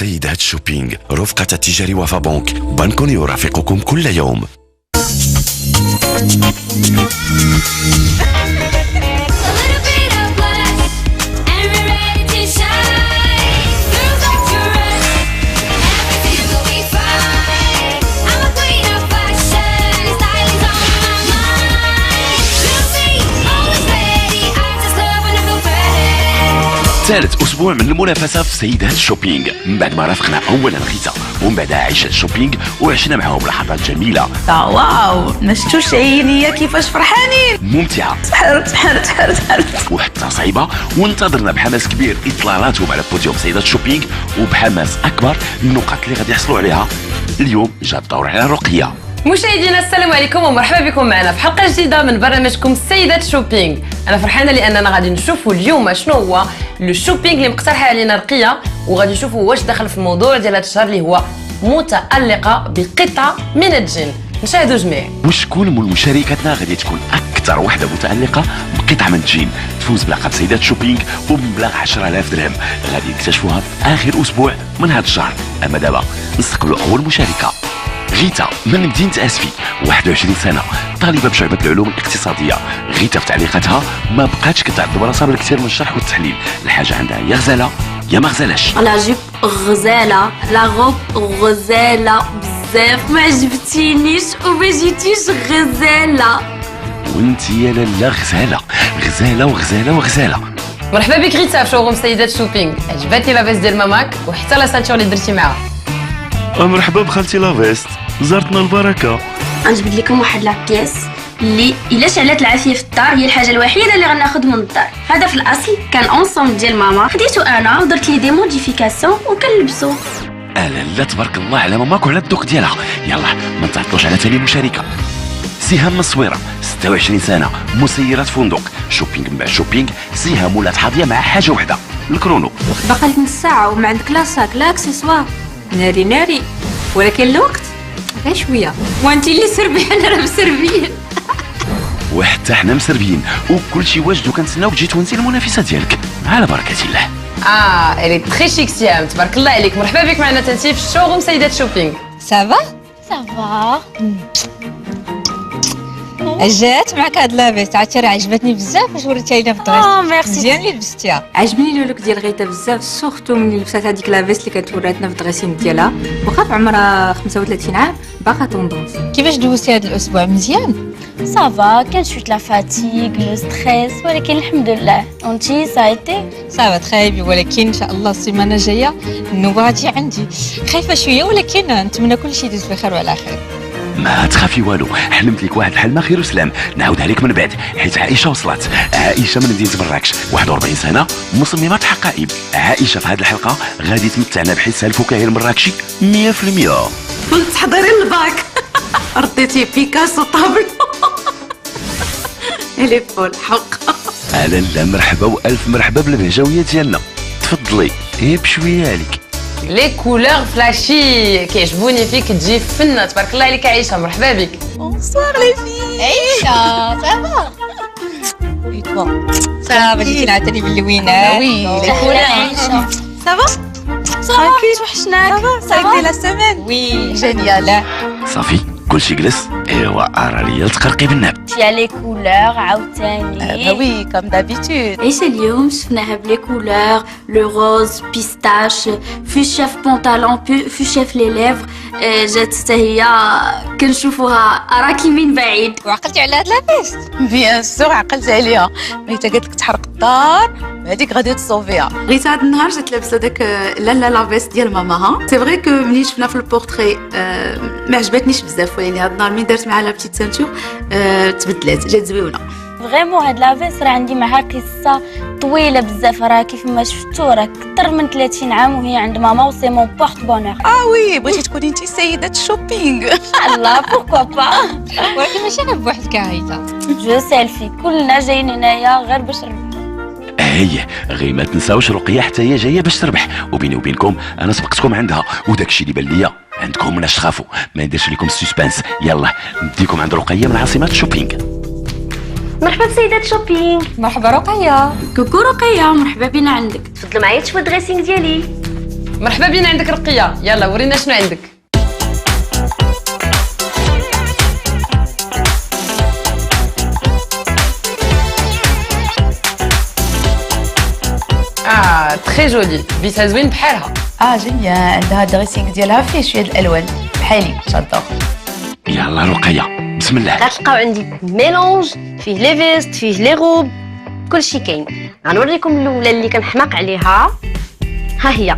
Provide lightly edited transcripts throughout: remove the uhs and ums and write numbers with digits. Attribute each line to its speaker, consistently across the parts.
Speaker 1: سيدات شوبينغ، رفقة التجار وفا بنك، بنك يرافقكم كل يوم. ثالث أسبوع من المنافسة في سيدات الشوبينغ، من بعد ما رافقنا أولا غيتا ومن بعدها عائشة الشوبينغ وعشنا معهم لحظات جميلة.
Speaker 2: واو ما شفتوش عينيا كيفاش فرحانين،
Speaker 1: ممتعة
Speaker 2: تحرت
Speaker 1: وحتى صعيبة، وانتظرنا بحماس كبير إطلالاتهم على بوديوم سيدات الشوبينغ، وبحماس أكبر النقاط اللي غادي يحصلوا عليها. اليوم جا الدور على رقية.
Speaker 3: مشاهدينا السلام عليكم ومرحبا بكم معنا في حلقه جديده من برنامجكم سيدات شوبينغ. انا فرحانه لاننا غادي نشوفوا اليوم شنو هو لو شوبينغ اللي مقترحه علينا رقيه، وغادي نشوفوا واش دخل في الموضوع ديال هذا الشهر اللي هو متألقه بقطعه من الجن. نشاهدوا جميع
Speaker 1: وشكون من مشاركتنا غادي تكون اكثر وحده متألقه بقطعه من الجين تفوز بلقب سيدات شوبينغ وبمبلغ 10,000 درهم. غادي نكتشفوها في اخر اسبوع من هذا الشهر. اما دابا نستقبلوا اول مشاركه، غيتا من مدينة أسفي، 21 سنة، طالبة بشعبة العلوم الاقتصادية. غيتا في تعليقاتها ما بقاتش كتعذب راسها بالكثير من الشرح والتحليل، الحاجة عندها يا غزالة يا ما غزالش.
Speaker 4: لا جيب غزالة، لا غوب غزالة بزاف، ما عجبتينيش وما جيتيش غزالة.
Speaker 1: وانتي يا لالا غزالة غزالة وغزالة وغزالة.
Speaker 3: مرحبا بك غيتا في شوروم سيدات شوبينغ. عجبتني لاباس ديال ماماك وحتى لا سانتور اللي درتي معاها.
Speaker 5: مرحبا بخالتي لافيست، زارتنا البركه.
Speaker 4: غنجبد لكم واحد لاكياس اللي الا شعلات العافيه في الدار هي الحاجه الوحيده اللي غناخذ من الدار. هذا في الاصل كان اونسومبل ديال ماما، خديتو انا ودرت ليه دي موديفيكاسيون وكنلبسو.
Speaker 1: لا تبارك الله على ماماك وعلى الذوق ديالها. يلا ما نتعطلوش على ثاني مشاركه، سهام من الصويره، 26 سنه، مسيره فندق. شوبينغ من بعد شوبينغ، سهام ولات حاضيه مع حاجه وحده، الكرونو.
Speaker 6: باقا لك نص ساعه وما عندك لا ساك لا اكسسوار. ناري ولكن الوقت غير شويه، وانت اللي سربي انا راه مسربين.
Speaker 1: وحتى حنا مسربيين وكل شيء واجد، وكنتسناو تجي تونسي المنافسه ديالك على بركه الله.
Speaker 3: الي تري شيك سيام، تبارك الله عليك. مرحبا بك معنا تنتي في الشوروم سيدات شوبينغ.
Speaker 7: سافا جات معك هاد لاباس، عرفتي راه عجبتني بزاف واش وريتها لينا في الدريس.
Speaker 6: ميرسي
Speaker 7: مزيان اللي لبستيها.
Speaker 6: عجبني لو لوك ديال غيتا بزاف، سورتو ملي لبسات هذيك لاباس اللي كانت وراتنا في الدريسين ديالها، واخا في عمرها 35 عام باقا طوندونس.
Speaker 7: كيفاش دوزتي هاد الاسبوع؟ مزيان
Speaker 4: صافا، كان شويه لا فاتيغ لو ستريس، ولكن الحمد لله. وانتي سايتي
Speaker 7: صافا تخايبي، ولكن ان شاء الله السيمانه الجايه النوبه غتجي عندي. خايفه شويه ولكن نتمنى كل شيء يدوز بخير وعلى خير.
Speaker 1: ما تخافي والو، حلمت لك واحد الحلمه خير وسلام، نعاودها لك من بعد حيت عائشه وصلت. عائشه من مدينه مراكش، 41 سنه، مصممه حقائب. عائشه في هذه الحلقه غادي تمتعنا بحسها الفكاهي المراكشي 100%.
Speaker 2: كنت تحضري الباك رديتي بيكاسو طابلو. الي فول حق.
Speaker 1: لا مرحبا والف مرحبا بالبهجويه ديالنا. تفضلي بشويه عليك.
Speaker 3: لي كولور فلاشي كيعجبوني فيك، تجي فنه. تبارك الله عليك عائشه، مرحبا بك.
Speaker 7: بونسوار لي في عيشه. صافا ايتوا صافا جيتي نعتني باللوينات. وي لي كولور عيشه. صافا صافا توحشناك. صافي لا سيمين. وي جينيال.
Speaker 1: صافي كلشي جلس. ايوا راه تقرقي بالناب.
Speaker 4: يا لي كولور عاوتاني.
Speaker 7: وي كوم دابيتود.
Speaker 4: عيشة اليوم شفناها بلي كولور، لو روز، بيستاش، فوشيا في بونطالون، فوشيا في لي ليفر. جات حتى هي كنشوفوها راكي من بعيد.
Speaker 7: وعقلتي على هاد لاباس؟ بيان سور عقلت عليها، ملي قالت لك تحرق الدار هذيك غادي تصوفيها.
Speaker 2: غيتا هاد النهار جات لابسه داك لالا لافيس ديال ماماها. سي فري كو ملي شفنا في البورتري ما عجبتنيش بزاف، ولكن هاد النهار ملي درت معها لا بتيت سانتور تبدلات، جات زويونه
Speaker 4: فريمون. هاد لافيس راه عندي معها قصه طويله بزاف، راه كيف ما شفتو راه اكثر من 30 عام وهي عند ماما، وسي مون بورت بونور.
Speaker 7: وي بغيتي تكوني انت سيده الشوبينغ.
Speaker 4: الله بوركوا با.
Speaker 7: ولكن ماشي غير بوحدك هايتا،
Speaker 4: جو سيلفي، كلنا جايين هنايا غير باش نربحو.
Speaker 1: هي غير ما تنساوش رقيه حتى هي جايه باش تربح، وبيني وبينكم انا سبقتكم عندها، وداك الشيء اللي بان ليا عندكم مناش تخافوا، ما نديرش لكم السسبانس. يلا نديكم عند رقيه من عاصمه الشوبينغ.
Speaker 8: مرحبا بسيدات شوبينغ.
Speaker 7: مرحبا رقيه.
Speaker 4: كوكو رقيه، مرحبا بينا عندك.
Speaker 8: تفضلوا معايا تشوفوا الدريسينغ ديالي.
Speaker 3: مرحبا بينا عندك رقيه، يلا ورينا شنو عندك. تري جولي، بيتها زوين بحالها.
Speaker 2: جيم بيان، عندها دريسينغ ديالها فيه شويه الالوان بحالي جادور.
Speaker 1: يلا رقيه بسم الله.
Speaker 8: غتلقاو عندي ميلونج فيه لي فيست فيه لي روب كلشي كاين. غنوريكم الاولى اللي كنحماق عليها، ها هي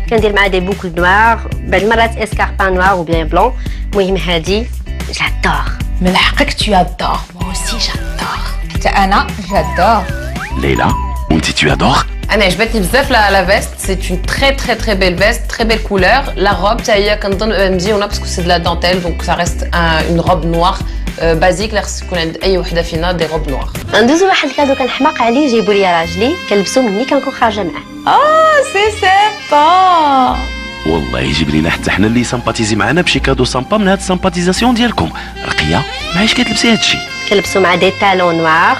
Speaker 8: كندير معها دي بوكل نوار، بعض المرات اسكاربان نوار او بيان بلون. المهم هادي جادور.
Speaker 2: من حقك تو ادور، مو اوسي جادور.
Speaker 6: حتى انا جادور.
Speaker 1: ليلى وانت تو ادور؟
Speaker 3: انا عجبتني بزاف لا فيست، سي اون تري بيل فيست، تري بيل كولور. لا روب حتى هي كنظن مزيونه باسكو سي دو لا دونتيل، دونك سا ريست اون روب نوار بازيك اللي خص يكون عند اي وحده فينا دي روب نوار.
Speaker 8: ندوزو واحد الكادو كنحماق عليه، جايبو لي راجلي كنلبسو مني كنكون خارجه معاه.
Speaker 2: سي سامبا.
Speaker 1: والله يجيب لينا حتى حنا اللي سامباتيزي معنا بشي كادو سامبا من هاد السامباتيزاسيون ديالكم. رقيه معايش كتلبسي هادشي؟
Speaker 8: كنلبسو مع دي تالون نوار،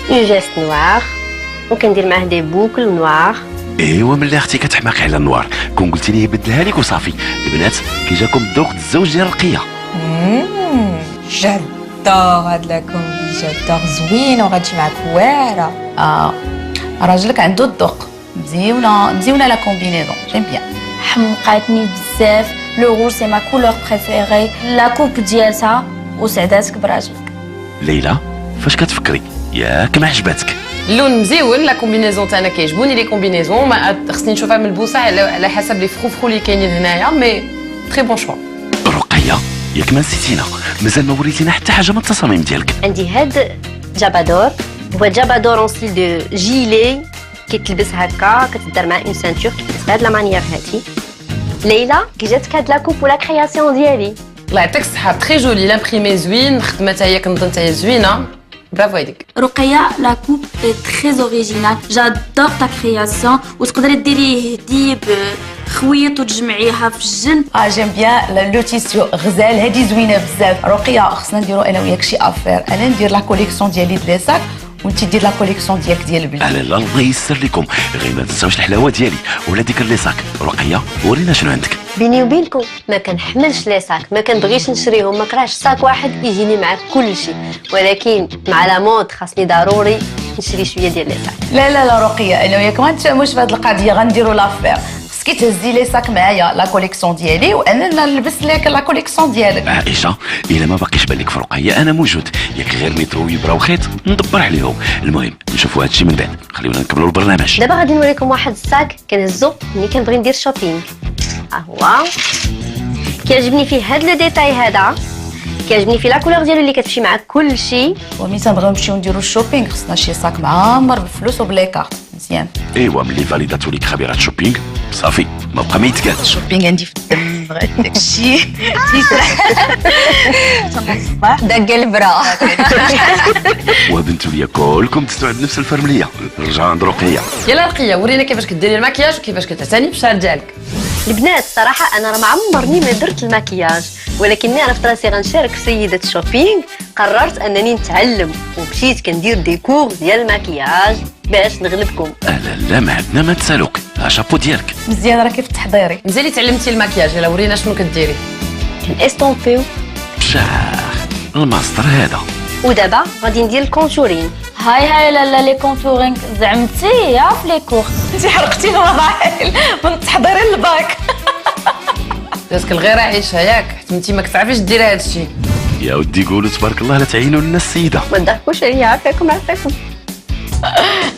Speaker 8: اون جيست نوار، وكندير معاه دي بوكل نوار.
Speaker 1: ايوا ملي اختي كتحماقي على النوار كون قلتي لي يبدلها لك وصافي. البنات كي جاكم الذوق الزوج ديال رقيه؟
Speaker 6: جادور هاد لا كومبي، جادور زوين وغتجي معاك واعره.
Speaker 2: راجلك عنده الذوق، مزيونه لا كومبينيزون، جيم بيان.
Speaker 4: حمقاتني بزاف. لو روج سي ما كولور بريفيري. لا كوب ديالها وسعداتك براجلك.
Speaker 1: ليلى فاش كتفكري؟ ياك ما عجباتك؟
Speaker 3: اللون مزيون، لا كومبينيزون تاعنا كيعجبوني لي كومبينيزون، ما خصني نشوفها ملبوسه على حسب لي فخوفخو اللي كاينين هنايا، مي تري بون شوا.
Speaker 1: رقيه ياك ما نسيتينا، مازال ما وريتينا حتى حاجه من التصاميم ديالك.
Speaker 8: عندي هاد جابادور، هو جابادور اون ستيل دو جيلي، كيتلبس هكا، كتدار مع اون سانتور، كيتلبس بهاد لا مانيير هادي. ليلى كي جاتك هاد لا كوب ولا كرياسيون ديالي؟
Speaker 3: الله يعطيك الصحه، تري جولي، لامبريمي زوين، خدمه حتى هي كنظن حتى هي زوينه، برافو عليك.
Speaker 4: رقية لا كوب اي تري اوريجينال، جادور تا كرياسيون، وتقدري ديريه هدي بخويط وتجمعيها في الجن.
Speaker 2: جيم بيان لو تيسيو غزال، هادي زوينه بزاف. رقيه خصنا نديرو انا وياك شي افير، انا ندير لا كوليكسيون ديالي دلي ساك وانت دير لا كوليكسيون ديالك ديال البنات.
Speaker 1: لا الله يسر لكم، غير ما تنساوش الحلاوه ديالي ولا ديك لي ساك. رقيه ورينا شنو عندك.
Speaker 8: بيني وبينكم ما كنحملش لي ساك، ما كنبغيش نشريهم، ما كرهش ساك واحد يجيني معاه كلشي، ولكن مع لا مود خاصني ضروري نشري شويه ديال لي ساك.
Speaker 2: لا رقيه، انا وياك ما نتفاهموش في هذه القضيه، غنديروا لافير. خصك تهزي لي ساك معايا لا كوليكسيون ديالي وانا نلبس لك لا كوليكسيون ديالك.
Speaker 1: عائشه الا ما باقيش بالك في رقيه انا موجود، ياك غير مترو ويبرا وخيط ندبر عليهم. المهم نشوفوا هادشي من بعد، خليونا نكملوا البرنامج.
Speaker 8: دابا غادي نوريكم واحد الساك كنهزو ملي كنبغي ندير شوبينغ. هو كيعجبني فيه هاد لو ديتاي هذا، كيعجبني فيه لا كولور ديالو اللي كتمشي مع كلشي.
Speaker 2: وملي تنبغيو نمشيو نديرو الشوبينغ خصنا شي ساك معمر بالفلوس وبلي كارت مزيان.
Speaker 1: ايوا ملي فاليداتو ليك خبيرات شوبينغ صافي ما بقى ما يتقال.
Speaker 2: الشوبينغ عندي في الدم، بغيت داكشي
Speaker 6: دق البرا.
Speaker 1: وبنتو ليا كلكم تستوعب نفس الفرمليه. رجع عند رقيه.
Speaker 3: يلا رقيه ورينا كيفاش كديري المكياج وكيفاش كتعتني بالشعر ديالك.
Speaker 8: البنات صراحه انا راه ما عمرني ما درت المكياج، ولكني انا في راسي غنشارك في سيده شوبينغ، قررت انني نتعلم ومشيت كندير دي كور ديال المكياج باش نغلبكم.
Speaker 1: لا ما عندنا ما تسالوك، شابو ديالك
Speaker 2: مزيان. راه كيف تحضيري
Speaker 3: مزيان تعلمتي المكياج، يلا ورينا شنو كديري.
Speaker 8: كنستومبيو
Speaker 1: بشاخ الماستر هذا.
Speaker 8: ودابا غادي ندير الكونتورين.
Speaker 4: هاي لا لي كونتورينغ زعمتي يا في لي كور.
Speaker 2: انت حرقتي المراحل من تحضيري الباك.
Speaker 3: جاتك الغيره عيشها ياك، حيت انت ما كتعرفيش ديري هذا الشيء.
Speaker 1: يا ودي قولوا تبارك الله لا تعينوا لنا السيده.
Speaker 8: ما تضحكوش عليا، عافاكم.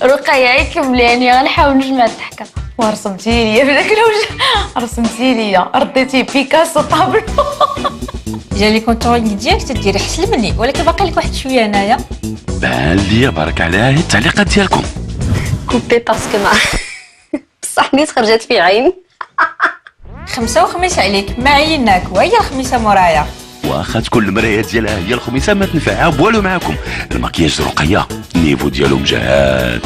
Speaker 4: رقية كمليني، غنحاول نجمع الضحكة.
Speaker 2: ورسمتي لي في ذاك الوجه، رسمتي لي رديتي بيكاسو طابلو.
Speaker 6: جالي كونتورينغ ديالك تديري حسن مني، ولكن باقي لك واحد شويه هنايا.
Speaker 1: بان ليا بارك عليها التعليقات ديالكم.
Speaker 8: كوبي باسكو ما بصح نيت خرجت في عين.
Speaker 6: خمسة وخميس عليك، ما عيناك وهي الخميسه مورايا.
Speaker 1: واخا تكون المرايه ديالها هي الخميسه ما تنفعها بوالو معاكم. المكياج رقيه النيفو ديالو مجهد.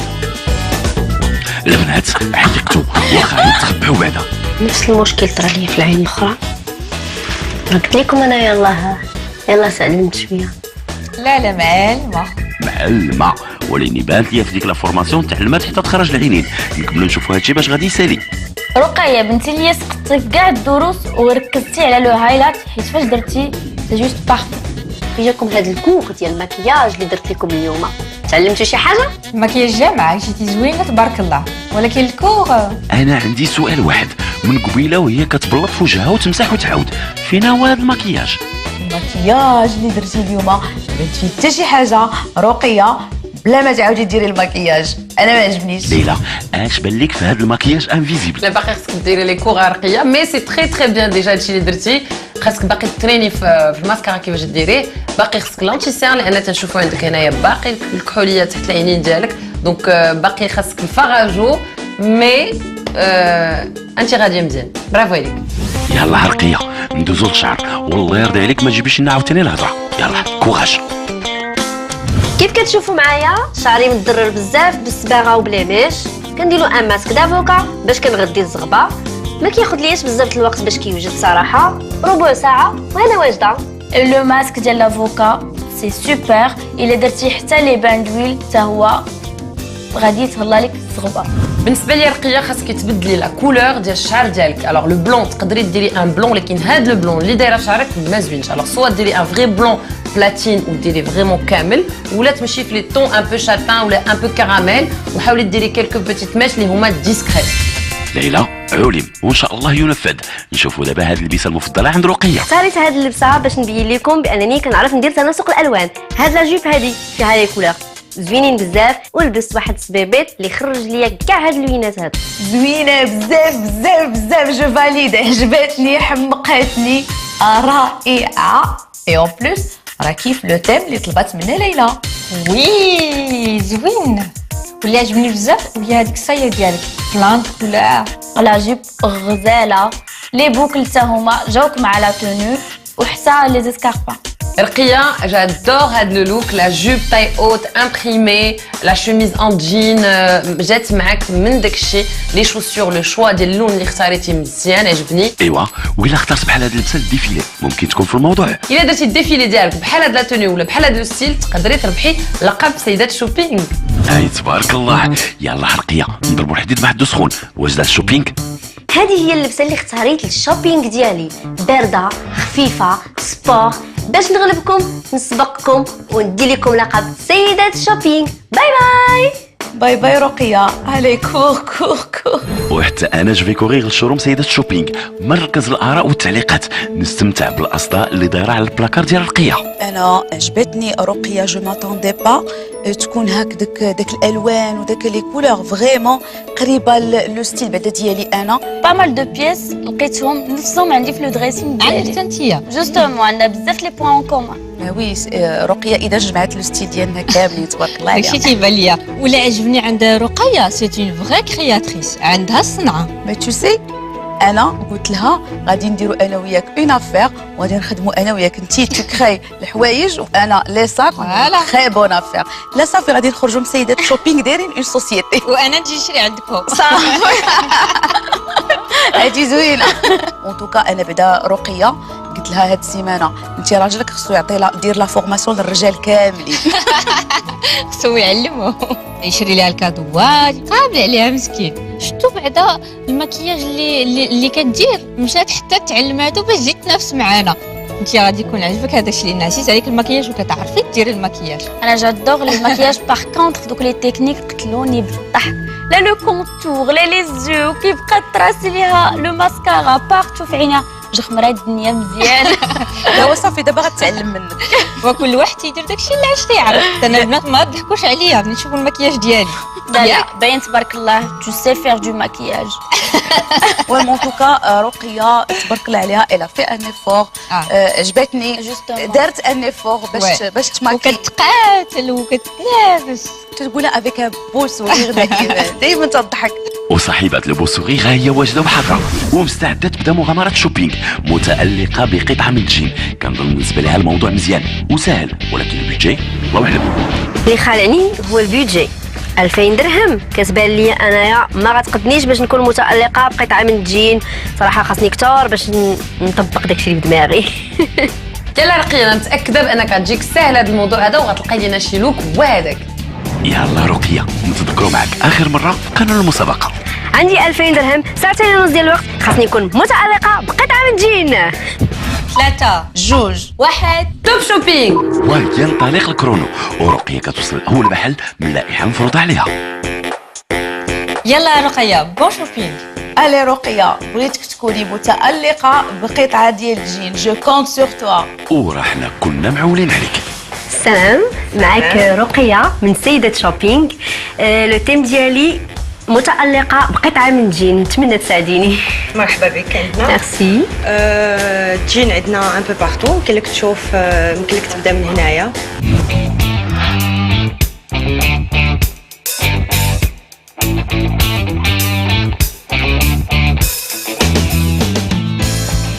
Speaker 1: البنات علقتوا واخا تخبعوا بعدا.
Speaker 8: نفس المشكل طرا لي في العين الاخرى. قلت لكم انا يلا سالمت شويه.
Speaker 6: لا معلمه
Speaker 1: معلمه، ولكن بانت ليا في ديك لا فورماسيون تعلمات حتى تخرج العينين. نكملوا نشوفوا هادشي باش غادي يسالي.
Speaker 4: رقية بنتي اللي سقطتي في كاع الدروس وركزتي على لو هايلايت حيت فاش درتي سي جوست بارفي.
Speaker 8: كي جاكم هاد الكور ديال المكياج اللي درت لكم اليوم، تعلمتوا شي حاجه؟
Speaker 6: المكياج جامعة جيتي زوينة تبارك الله، ولكن الكور
Speaker 1: انا عندي سؤال واحد، من قبيله وهي كتبلط في وجهها وتمسح وتعاود، فينا هو هذا المكياج؟
Speaker 2: المكياج اللي درتي اليوم ما بانت فيه حتى شي حاجه. رقيه بلا ما تعاودي ديري المكياج، انا ما عجبنيش.
Speaker 1: ليلى اش بان لك في هذا المكياج انفيزيبل؟
Speaker 3: لا باقي خصك ديري لي كور رقيه، مي سي تري تري بيان ديجا هادشي اللي درتي. خاصك باقي تريني في الماسكارا كيفاش ديري، باقي خصك لانتيسيان لان تنشوفوا عندك هنايا باقي الكحوليه تحت العينين ديالك، دونك باقي خاصك الفراجو، مي انت غاديه مزيان، برافو عليك.
Speaker 1: يلا رقيه ندوزو للشعر، والله يرضي عليك ما تجيبيش لنا عاوتاني الهضره. يلا كوراج.
Speaker 8: كيف كتشوفوا معايا شعري متضرر بزاف بالصباغه وبلاميش، كنديرو ان ماسك دافوكا باش كنغدي الزغبه، ما كياخذ ليش بزاف الوقت باش كيوجد صراحه، ربع ساعه وانا واجده.
Speaker 4: لو ماسك ديال لافوكا سي سوبر، الا درتي حتى لي بان دويل حتى هو غادي يتهلا لك الزغبه.
Speaker 3: بالنسبه لي رقيه خاصك تبدلي لا كولور ديال الشعر ديالك. الوغ لو بلون تقدري ديري ان بلون، لكن هاد لو بلون اللي دايره شعرك ما زوينش. الوغ سوا ديري ان فري بلون بلاتين وديري فريمون كامل، ولا تمشي في لي طون ان بو شاتان ولا ان بو كراميل، وحاولي ديري كيلكو بوتيت ماش اللي هما ديسكريت.
Speaker 1: ليلى علم وان شاء الله ينفذ. نشوفوا دابا هذه اللبسه المفضله عند رقيه.
Speaker 8: اختاريت هاد اللبسه باش نبين لكم بانني كنعرف ندير تناسق الالوان. هاد لا جيب هادي فيها لي كولور زوينين بزاف، ولبست واحد السبيبيط اللي خرج ليا كاع هاد اللوينات هاد.
Speaker 2: زوينه بزاف بزاف بزاف، جو فاليد، عجبتني حمقتني رائعه. اي اون بلوس راه كيف لو تيم اللي طلبات منا ليلى.
Speaker 6: وي زوين، واللي عجبني بزاف هي هذيك السايه ديالك بلان كولور.
Speaker 4: لا جيب غزاله، لي بوكل حتى هما جاوك مع لا تونو، وحتى لي زيسكاربان.
Speaker 3: رقيه جادور هاد لو لوك، لا جوب تاي اوت امبريمي، لا شوميز ان جين جات معاك من داكشي، لي شوسور لو شوا ديال اللون اللي اختاريتي مزيان عجبني.
Speaker 1: ايوا وإلا اخترت بحال هاد اللبسه الديفيلي ممكن تكون في الموضوع.
Speaker 3: الا درتي الديفيلي ديالك بحال هاد لا توني ولا بحال هاد لو ستيل تقدري تربحي لقب سيدات شوبينغ.
Speaker 1: اي تبارك الله. يلا رقيه نضربوا الحديد مع الدو سخون. واجده الشوبينغ؟
Speaker 8: هذه هي اللبسه اللي اختاريت للشوبينغ ديالي، بارده خفيفه سبور، باش نغلبكم نسبقكم وندي لكم لقب سيدات شوبينغ. باي باي.
Speaker 2: باي باي رقيه، علي كور كور كور.
Speaker 1: وحتى انا جو في كوريغ لشوروم سيدات شوبينغ، مركز الاراء والتعليقات، نستمتع بالاصداء اللي دايره على البلاكار ديال رقيه.
Speaker 2: انا عجبتني رقيه، جو ماتوندي با تكون هكذاك داك الالوان وداك لي كولور فريمون قريبه لو ستيل بعدا ديالي انا.
Speaker 4: با مال دو بيس لقيتهم نفسهم عندي في لو دريسينغ ديالي.
Speaker 6: عندك انتيا
Speaker 4: جوستومون عندنا بزاف لي بوين اون كومون.
Speaker 2: وي رقيه اذا جمعت لو ستيل ديالنا كاملين تبارك الله عليها.
Speaker 6: داكشي تيبان ليا. ولا عجبني عند رقيه سي اون فري كرياتريس، عندها الصنعه.
Speaker 2: مي تو سي انا قلت لها غادي نديروا انا وياك اون افير، وغادي نخدموا انا وياك انت تكري الحوايج وانا لي ساك. تري بون افير. لا صافي غادي نخرجوا من سيدات شوبينغ دايرين اون سوسيتي،
Speaker 6: وانا نجي نشري عندكم.
Speaker 2: صافي. هادي زوينه. اون توكا انا بعدا رقيه قلت لها هاد السيمانه انت راجلك خصو يعطي دير لا فورماسيون للرجال كاملين.
Speaker 6: خصو يعلمو يشري لها الكادوات قابل عليها مسكين. شفتو بعدا المكياج اللي كدير مشات حتى تعلماتو باش تجي تنافس معانا. انت غادي يكون عجبك هذاك الشيء لان عزيز عليك المكياج وكتعرفي ديري المكياج.
Speaker 4: انا جادور لي ماكياج باغ كونطخ دوك لي تكنيك قتلوني بالضحك. لا لو كونتور لا لي زو كيبقى تراسي ليها لو ماسكارا بارتو في عينها جخمرة الدنيا مزيان.
Speaker 2: لا هو صافي دابا غتعلم منك.
Speaker 6: وكل واحد تيدير داكشي اللي عاش تيعرف. انا البنات ما ضحكوش عليا ملي نشوفوا المكياج ديالي.
Speaker 4: لا باين تبارك الله تو سي فير دو ماكياج.
Speaker 2: والمون توكا رقيه تبارك الله عليها الا في ان ايفور. عجبتني دارت ان ايفور باش تماكي
Speaker 6: وكتقاتل وكتنافس.
Speaker 2: تقولها افيك ان بو سورير دائما تضحك.
Speaker 1: وصاحبة لو سوريغ هي واجده وحاضره ومستعده تبدا مغامره شوبينغ، متالقه بقطعه من الجين. كنظن بالنسبه لها الموضوع مزيان وسهل، ولكن البيجي الله اعلم.
Speaker 8: اللي خالعني هو البيجي 2000 درهم. كتبان لي انايا ما غتقدنيش باش نكون متالقه بقطعه من الجين، صراحه خاصني كثر باش نطبق داكشي اللي في دماغي.
Speaker 3: يلا رقيه انا متاكده بانك غتجيك ساهل هذا الموضوع هذا وغتلقاي لينا شي لوك وهذاك.
Speaker 1: يلا رقيه نتذكروا معك اخر مره في قانون المسابقه.
Speaker 8: عندي 2000 درهم، ساعتين ونص ديال الوقت، خاصني نكون متألقة بقطعة من جين.
Speaker 7: 3
Speaker 2: جوج
Speaker 7: 1.
Speaker 3: توب شوبينغ.
Speaker 1: وهي ينطلق الكرونو ورقيه كتوصل لاول محل من لائحه مفروضه عليها.
Speaker 7: يلا رقية بون شوبينغ.
Speaker 2: الي رقيه بغيتك تكوني متالقه بقطعه ديال الجين. جو كونت سور توا.
Speaker 1: ورحنا كنا معولين عليك.
Speaker 8: السلام، معك رقية من سيدة شوبينغ. لو تيم ديالي متألقة بقطعة من جين، نتمنى تساعديني.
Speaker 9: مرحبا بك عندنا.
Speaker 8: ميرسي.
Speaker 9: الجين عندنا ان بو بارتو، يمكن لك تشوف، يمكن لك تبدا من هنايا.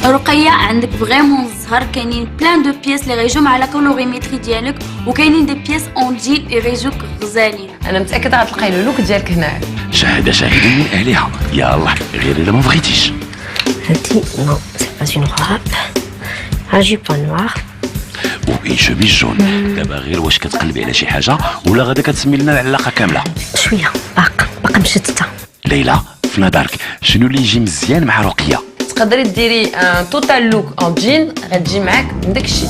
Speaker 4: رقية عندك فريمون الزهر، كاينين بلان دو بيس اللي غيجيو على كولوريمتري ديالك، وكاينين دي بيس اون جين يغيجوك غزالين.
Speaker 3: انا متاكده غتلقاي لو لوك ديالك هنا.
Speaker 1: شهاده شاهد من اهلها. يلا غير الا ما بغيتيش.
Speaker 8: هادي نو سي با اون روب، ان جيبون نوار
Speaker 1: وإن شوميز جون. دابا غير واش كتقلبي على شي حاجه ولا غادا كتسمي لنا العلاقه كامله؟
Speaker 8: شويه باقا مشتته.
Speaker 1: ليلى في نظرك شنو اللي يجي مزيان مع رقيه؟
Speaker 3: تقدري ديري ان توتال لوك اون جين غتجي معاك من داكشي.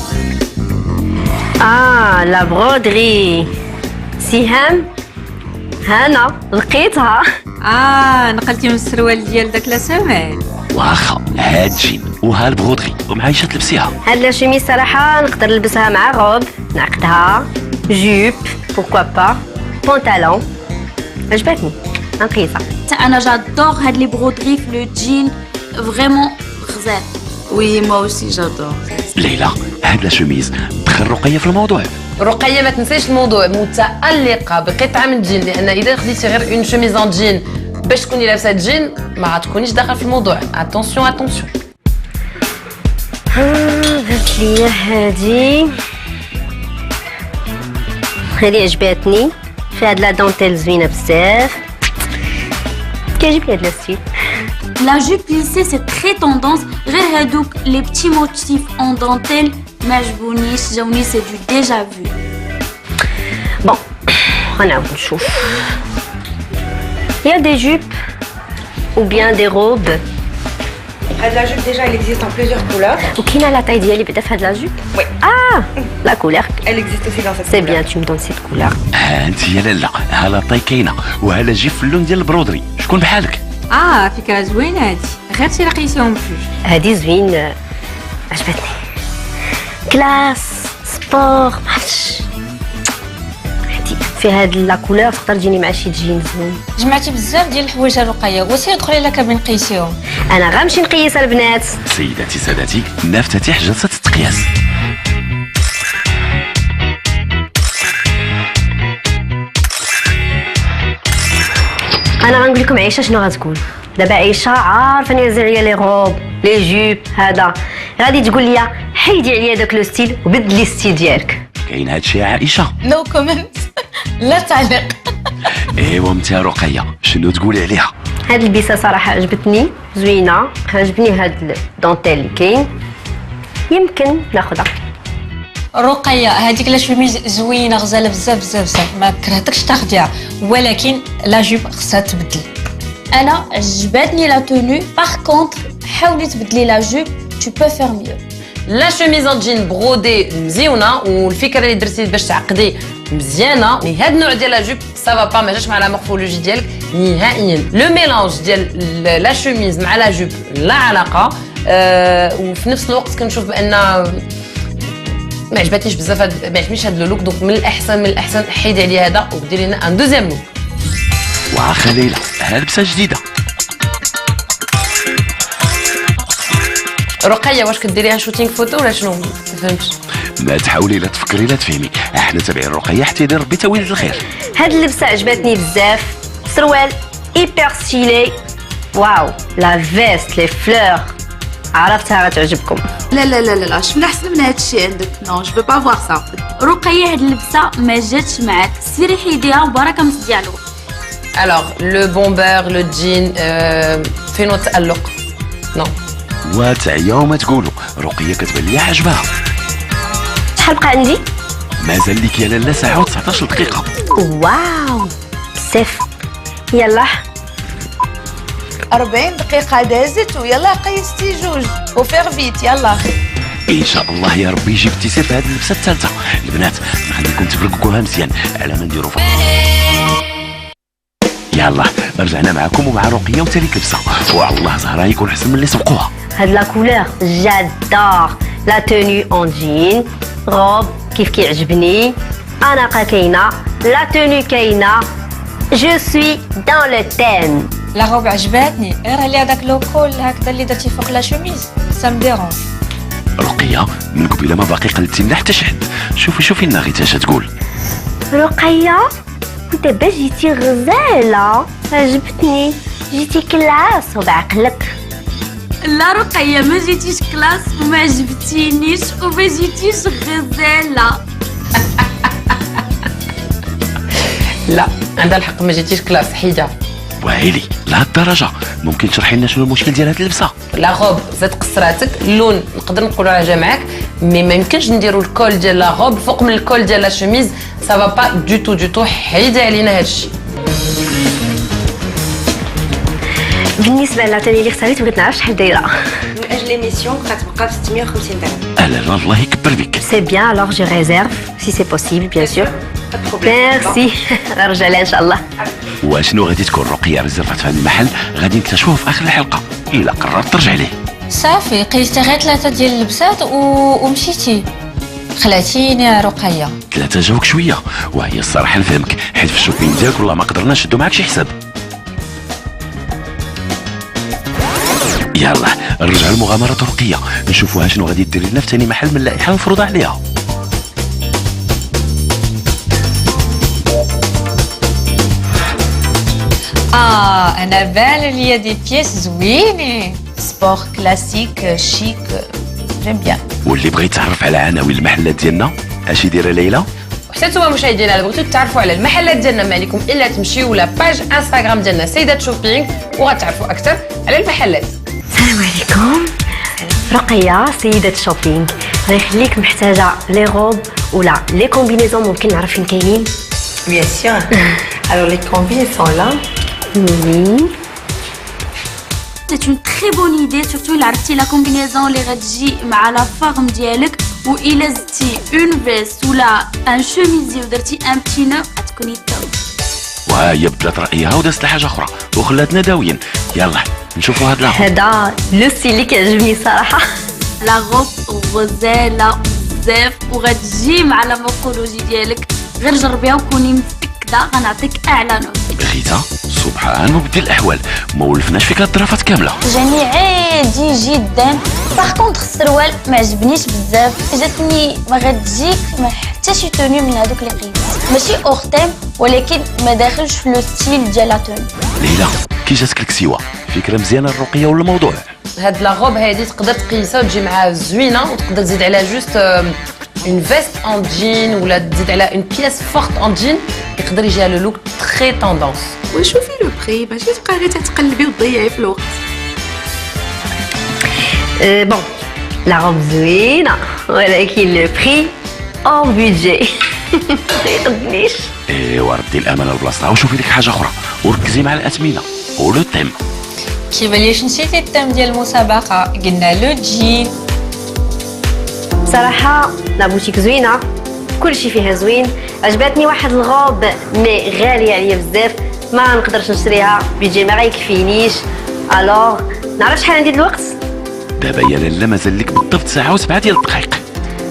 Speaker 8: لا برودري سهام، هانا لقيتها.
Speaker 7: نقلتي من السروال ديال داك لاسامال.
Speaker 1: واخا هاد جين وها البغودغي ومعايشه تلبسيها.
Speaker 8: هاد لا شوميز صراحه نقدر نلبسها مع روب، نعقدها جوب بوركوا با، بونطالون. عجبتني نقيتها.
Speaker 4: انا جادور هاد لي برودري في لو جين فريمون غزال.
Speaker 2: وي ما اوسي جادور.
Speaker 1: ليلى هاد لا شوميز دخل رقيه في الموضوع.
Speaker 3: رقيه ما تنسيش الموضوع، متالقه بقطعه من الجين، لان اذا خديتي غير اون شوميز اون جين باش تكوني لابسه جين ما غتكونيش داخل في الموضوع. اتونسيون اتونسيون.
Speaker 8: درت ليا هادي عجباتني، فيها هاد لا دونتيل زوينه بزاف، كيعجبني هاد الستيل.
Speaker 4: La jupe plissée c'est très tendance. غير هادوك les petits motifs en dentelle ما عجبونيش، جاوني c'est du déjà vu.
Speaker 8: بون غنعاود نشوف. Il y a des jupes ou bien des robes.
Speaker 9: La jupe déjà elle existe en plusieurs couleurs.
Speaker 8: وكاينه لا طاي ديالي بعدا في هاد لا جوب.
Speaker 9: Oui.
Speaker 8: La couleur.
Speaker 9: Elle existe aussi dans cette
Speaker 8: C'est
Speaker 9: couleur.
Speaker 8: bien, tu me donnes cette couleur.
Speaker 1: ها انت يا لالا، ها لا طاي كاينه وها لا جي في اللون ديال البرودري. شكون بحالك؟
Speaker 7: فكرة زوينة هادي، غير تلقيتيهم بجوج.
Speaker 8: هادي زوين، عجبتني. كلاس سبور معرفتش، هادي في هاد لا كولور تقدر تجيني مع شي جين زوين.
Speaker 7: جمعتي بزاف ديال الحوايج الرقية، وسيري دخلي لك بين قيسيهم.
Speaker 8: انا غنمشي نقيس البنات.
Speaker 1: سيداتي سادتي، نفتتح جلسه التقياس.
Speaker 8: انا غنقول لكم عيشه شنو غتقول. دابا عيشه عارفه نوزع عليا لي روب لي جوب، هذا غادي تقول لي حيدي عليا داك لو ستيل وبدلي الستيل ديالك.
Speaker 1: كاين هادشي يا عائشه؟
Speaker 2: نو كومنت. لا تعليق.
Speaker 1: ايوا انت رقيه شنو تقولي عليها؟
Speaker 8: هاد البيسه صراحه عجبتني زوينه، عجبني هاد الدونتيل اللي كاين، يمكن ناخذها.
Speaker 7: رقية هذيك لا شوميز زوينة غزالة بزاف بزاف بزاف، ما كرهتكش تاخديها، ولكن لا جوب خصها تبدل.
Speaker 4: انا عجبتني لا تونو، باغ كونطخ حاولي تبدلي لا جوب، tu peux faire mieux.
Speaker 3: لا شوميز اون جين برودي مزيونه، والفكره اللي درتي باش تعقدي مزيانه. مي هاد النوع ديال لا جوب سافا با، ما جاش مع لا مورفولوجي ديالك نهائيا. لو ميلانج ديال لا شوميز مع لا جوب لا علاقه. وفي نفس الوقت كنشوف بان ما عجبتنيش بزاف، ما عجبنيش هاد لو لوك. دونك من الاحسن حيدي عليه هذا وديري لنا ان دوزيام لوك.
Speaker 1: واخا ليلى ها لبسه جديده.
Speaker 3: رقيه واش كديريها شوتينغ فوتو ولا شنو؟ ما فهمتش.
Speaker 1: ما تحاولي لا تفكري لا تفهمي، احنا تابعين الرقيه حتى يدير ربي تاويل الخير.
Speaker 8: هاد اللبسه عجبتني بزاف، سروال ايبر ستيلي، واو لا فيست لي فلور، عرفتها غتعجبكم.
Speaker 2: لا لا لا لا شفنا احسن من هاد الشيء عندك. نو جو با فوار سا.
Speaker 4: رقية هاد اللبسة ما جاتش معاك، سيري حيديها وبركة من ديالو.
Speaker 3: الوغ لو بومبر لو جين فين التألق؟ نو.
Speaker 1: وتعيا وما تقولوا رقيه كتبان ليا عجبها.
Speaker 8: شحال بقى عندي؟
Speaker 1: مازال لك يا لاله ساعه و19 دقيقه.
Speaker 8: واو بزاف. يلا
Speaker 2: 40 دقيقه دازت ويلا قيستي جوج وفيغ فيت يلا.
Speaker 1: ان شاء الله يا ربي جبتي سير في هذه اللبسه الثالثه. البنات نخليكم تفرقوها مزيان على ما نديروا يلا رجعنا معكم ومع رقيه وثالث لبسه. والله زهره يكون حسن من اللي سبقوها.
Speaker 8: هاد لا كولور جادور. لا توني اون جين روب كيف كيعجبني. اناقه كاينه لا توني كاينه. جو سوي دون لو تيم.
Speaker 6: لا روب عجباتني غير على هذاك لو كول هكذا اللي درتي فوق لا شوميز سا مديرونج.
Speaker 1: رقيه من قبيله ما باقي قلتي لنا حتى شي حد. شوفي لنا غير اش تقول.
Speaker 8: رقيه دابا جيتي غزاله عجبتني. جيتي كلاس وبعقلك.
Speaker 4: لا رقية ما جيتيش كلاس وما عجبتينيش وما جيتيش غزالة.
Speaker 3: لا عندها الحق ما جيتيش كلاس حيده.
Speaker 1: ويلي لهاد الدرجه ممكن تشرحي لنا شنو المشكل ديال هاد اللبسه؟
Speaker 3: لا غوب زاد قصراتك اللون نقدر نقولوا على جمعك مي ما يمكنش نديروا الكول ديال لا غوب فوق من الكول ديال لا شوميز سا با با دو تو حيدي علينا هادشي.
Speaker 8: بالنسبه للعطاني اللي اختاريت بغيت نعرف شحال دايره.
Speaker 9: من اجل ليميسيون غتبقى ب 650 درهم.
Speaker 1: لا الله يكبر بك.
Speaker 8: سي بيان alors je réserve si c'est possible bien sûr. ميرسي. غنرجع لها ان شاء الله.
Speaker 1: وشنو غادي تكون رقيه ريزيرفات في هذا المحل غادي نكتشفوه في اخر الحلقه الا قررت ترجع ليه.
Speaker 6: صافي قيستي غير 3 ديال اللبسات ومشيتي خلعتيني يا رقيه.
Speaker 1: 3 جاوك شويه وهي الصراحه نفهمك حيت في الشوبينغ ديالك والله ما قدرنا نشدو معاك شي حساب. يلا نرجع لمغامره رقيه نشوفوها شنو غادي دير لنا في ثاني محل من اللائحه المفروضه عليها.
Speaker 6: انا بان ليا دي بيس زوينين
Speaker 2: سبور كلاسيك شيك جيم بيان.
Speaker 1: واللي بغى يتعرف على عناوين المحلات ديالنا اش يدير ليلى؟
Speaker 3: وحتى نتوما مشاهدينا الا بغيتو تعرفوا على المحلات ديالنا ما عليكم الا تمشيو لا باج انستغرام ديالنا سيدات شوبينغ وغتعرفوا اكثر على المحلات.
Speaker 8: السلام عليكم. رقيه سيده شوبينغ. الله يخليك محتاجه لي روب ولا لي كومبينيزون ممكن نعرف فين كاينين؟
Speaker 9: Bien sûr. Alors les combis sont là.
Speaker 8: Oui.
Speaker 4: C'est une très bonne idée surtout إلا عرفتي لا كومبينيزون اللي غتجي مع لا فارم ديالك وإلا زدتي اون فيست ولا ان شوميزي ودرتي ان بتي نو غتكوني توب.
Speaker 1: وهي بدلت رايها ودازت لحاجه اخرى وخلاتنا داويين. يلا نشوفوا هاد لاغوب.
Speaker 8: هذا لو ستيل اللي كيعجبني صراحه.
Speaker 4: لا غوب غزاله بزاف وغتجي مع لا مورفولوجي ديالك غير جربيها وكوني متاكده غنعطيك اعلى نوت.
Speaker 1: غيتا سبحان مبدل الاحوال ما ولفناش فيك الظرافات كامله.
Speaker 4: جاني عادي جدا. باغ كونطخ السروال ما عجبنيش بزاف جاتني ما غتجيك ما حتى شي توني من هذوك اللي قيت ماشي اختيم ولكن ما داخلش في لو ستيل ديال لا توني.
Speaker 1: ليلى كي جاتك الكسيوه فكره مزيانه الرقيه ولا الموضوع؟
Speaker 3: هاد لا غوب هادي تقدر تقيسها وتجي معاها زوينه وتقدر تزيد عليها جوست اون فيست اون جين ولا تزيد عليها اون بياس فورت اون جين يقدر يجيها لو لوك تري توندونس.
Speaker 2: وشوفي لو بري ماشي تبقاي غير تقلبي وتضيعي في الوقت.
Speaker 8: بون لا روب زوينه ولكن لو بري اون بودجي ما يقدنيش.
Speaker 1: ايوا ردي الامانه لبلاصتها وشوفي لك حاجه اخرى وركزي مع الاثمنه ولو تيم.
Speaker 6: كيبان ليش نسيتي التيم ديال المسابقه قلنا لو جين.
Speaker 8: بصراحه لا بوتيك زوينه كلشي فيها زوين. عجبتني واحد الغوب مي غاليه عليا بزاف ما نقدرش نشريها بيجي ما غيكفينيش. الوغ نعرف شحال عندي الوقت؟
Speaker 1: دابا يا لاله مازال لك بالضبط ساعه و7 ديال الدقائق.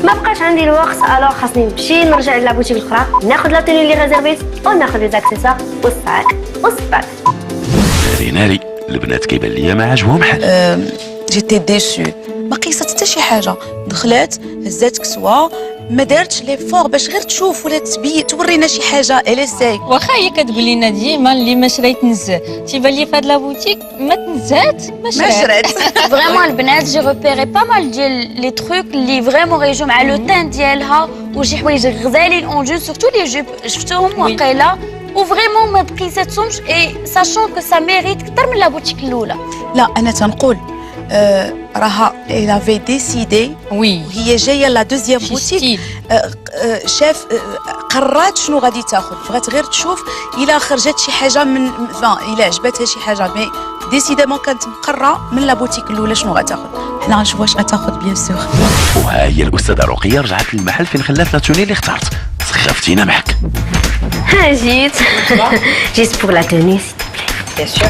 Speaker 8: ما بقاش عندي الوقت الوغ خاصني نمشي نرجع لابوتيك الاخرى ناخذ لا توني اللي ريزيرفيت وناخذ لي زاكسيسوار والصاك والصباط.
Speaker 1: ناري البنات كيبان ليا ما عجبهم حل.
Speaker 2: جيتي ديسو ما قيست حتى شي حاجه دخلات هزات كسوه ما دارتش لي فور باش غير تشوف ولا تورينا شي حاجه اليساي.
Speaker 6: واخا هي كتقول لنا ديما اللي ما شريت نزه تيبان لي في هاد لابوتيك ما تنزات ما شرات.
Speaker 4: فريمون البنات جي روبيري با مال ديال لي تروك اللي فريمون غيجيو مع لو تان ديالها وشي حوايج غزالين اون جو سورتو لي جوب شفتوهم واقيلا وفريمون ما بقيساتهمش اي ساشون كو سا ميريت كثر من لابوتيك الاولى.
Speaker 2: لا انا تنقول راها elle avait décidé
Speaker 6: وي
Speaker 2: وهي جايه لا دوزيام بوتيك شاف قررت شنو غادي تاخذ بغات غير تشوف الا خرجت شي حاجه من الا عجبتها شي حاجه مي ديسيدامون كانت مقرره من لا بوتيك الاولى شنو غتاخذ حنا غنشوف واش غتاخذ بيان سور.
Speaker 1: وها هي الاستاذه رقيه رجعت للمحل فين خلات لاتوني اللي اختارت. سخفتينا معك.
Speaker 8: ها جيت جيت بور لا توني
Speaker 3: بيان سور.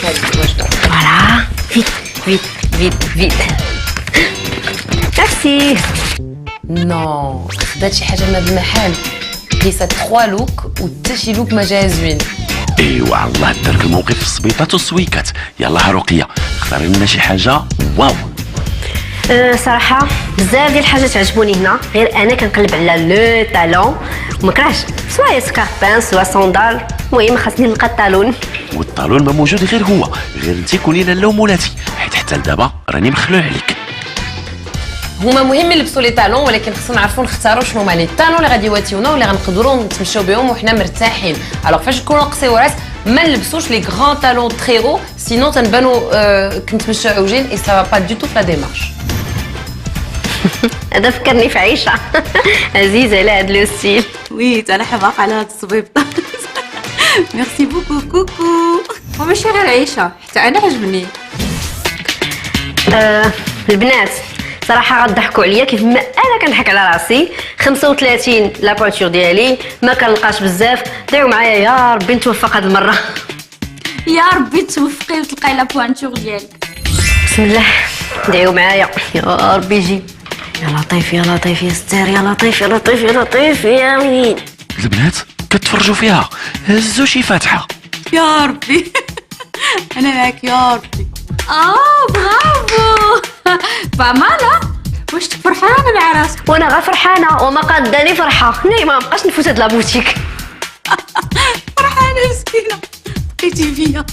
Speaker 8: فوالا فيت فيت فيت فيت ميرسي.
Speaker 3: نو خدات شي حاجه من هذا المحل قيسات 3 لوك وحتى شي لوك ما جا زوين.
Speaker 1: ايوا على الله دارك الموقف في الصبيطات والسويكات. يلا رقيه اختاري لنا شي حاجه واو.
Speaker 8: صراحه بزاف ديال الحاجات عجبوني هنا، غير انا كنقلب على لو طالون وما كرهش سواء سكاربان سواء صوندال، المهم خاصني نلقى الطالون.
Speaker 1: والطالون ما موجود غير هو، غير انت كوني لاله ومولاتي، حيت حتى لدابا راني مخلوع عليك.
Speaker 3: هما مهم يلبسوا لي طالون، ولكن خصنا نعرفوا نختاروا شنو هما لي طالون اللي غادي يواتيونا واللي غنقدروا نتمشاو بهم وحنا مرتاحين. الوغ فاش نكونوا قصيورات ما نلبسوش لي غران طالون تري هو، سينو تنبانوا كنتمشاو عوجين اي سا با دو تو في لا ديمارش.
Speaker 8: هذا فكرني في عيشه عزيزه على هذا لو ستيل.
Speaker 2: وي انا حماق على هاد الصبيبطه. ميرسي بوكو كوكو.
Speaker 6: وماشي غير عيشه، حتى انا عجبني.
Speaker 8: البنات صراحه غضحكوا عليا كيف ما انا كنضحك على راسي. 35 لا بوانتور ديالي ما كنلقاش بزاف. دعوا معايا يا ربي نتوفق هاد المره.
Speaker 4: يا ربي توفقي وتلقاي لا بوانتور ديالك.
Speaker 8: بسم الله دعوا معايا يا ربي يجي. يا لطيف يا لطيف يا ستار يا لطيف يا لطيف يا لطيف يا وين.
Speaker 1: البنات كتفرجوا فيها هزوا شي فاتحه.
Speaker 2: يا ربي انا معاك يا ربي.
Speaker 4: برافو فمالا واش فرحانه مع راسك؟
Speaker 8: وانا غير فرحانه وما قاداني فرحه. ناي ما بقاش نفوت هاد لابوتيك.
Speaker 2: فرحانه مسكينه بقيتي فيا.